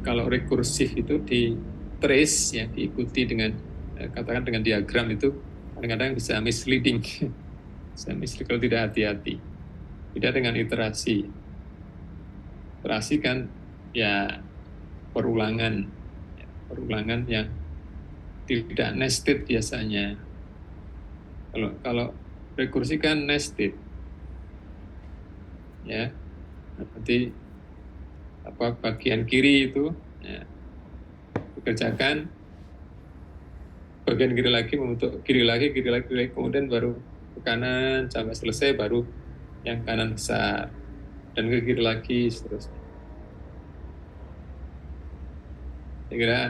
Speaker 1: kalau rekursif itu di trace ya, diikuti dengan katakan dengan diagram, itu kadang-kadang bisa misleading kalau tidak hati-hati. Beda dengan iterasi kan ya perulangan yang tidak nested biasanya. Kalau rekursi kan nested ya, nanti bagian kiri itu ya, dikerjakan, bagian kiri lagi membentuk kiri lagi, kemudian baru ke kanan sampai selesai, baru yang kanan besar dan ke kiri lagi seterusnya. Saya kira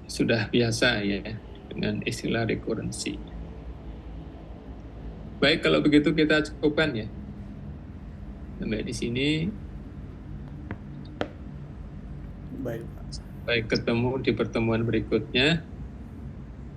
Speaker 1: sudah biasa ya dengan istilah recurrency. Baik, kalau begitu kita cukupkan ya sampai di sini.
Speaker 4: Baik.
Speaker 1: Baik, ketemu di pertemuan berikutnya.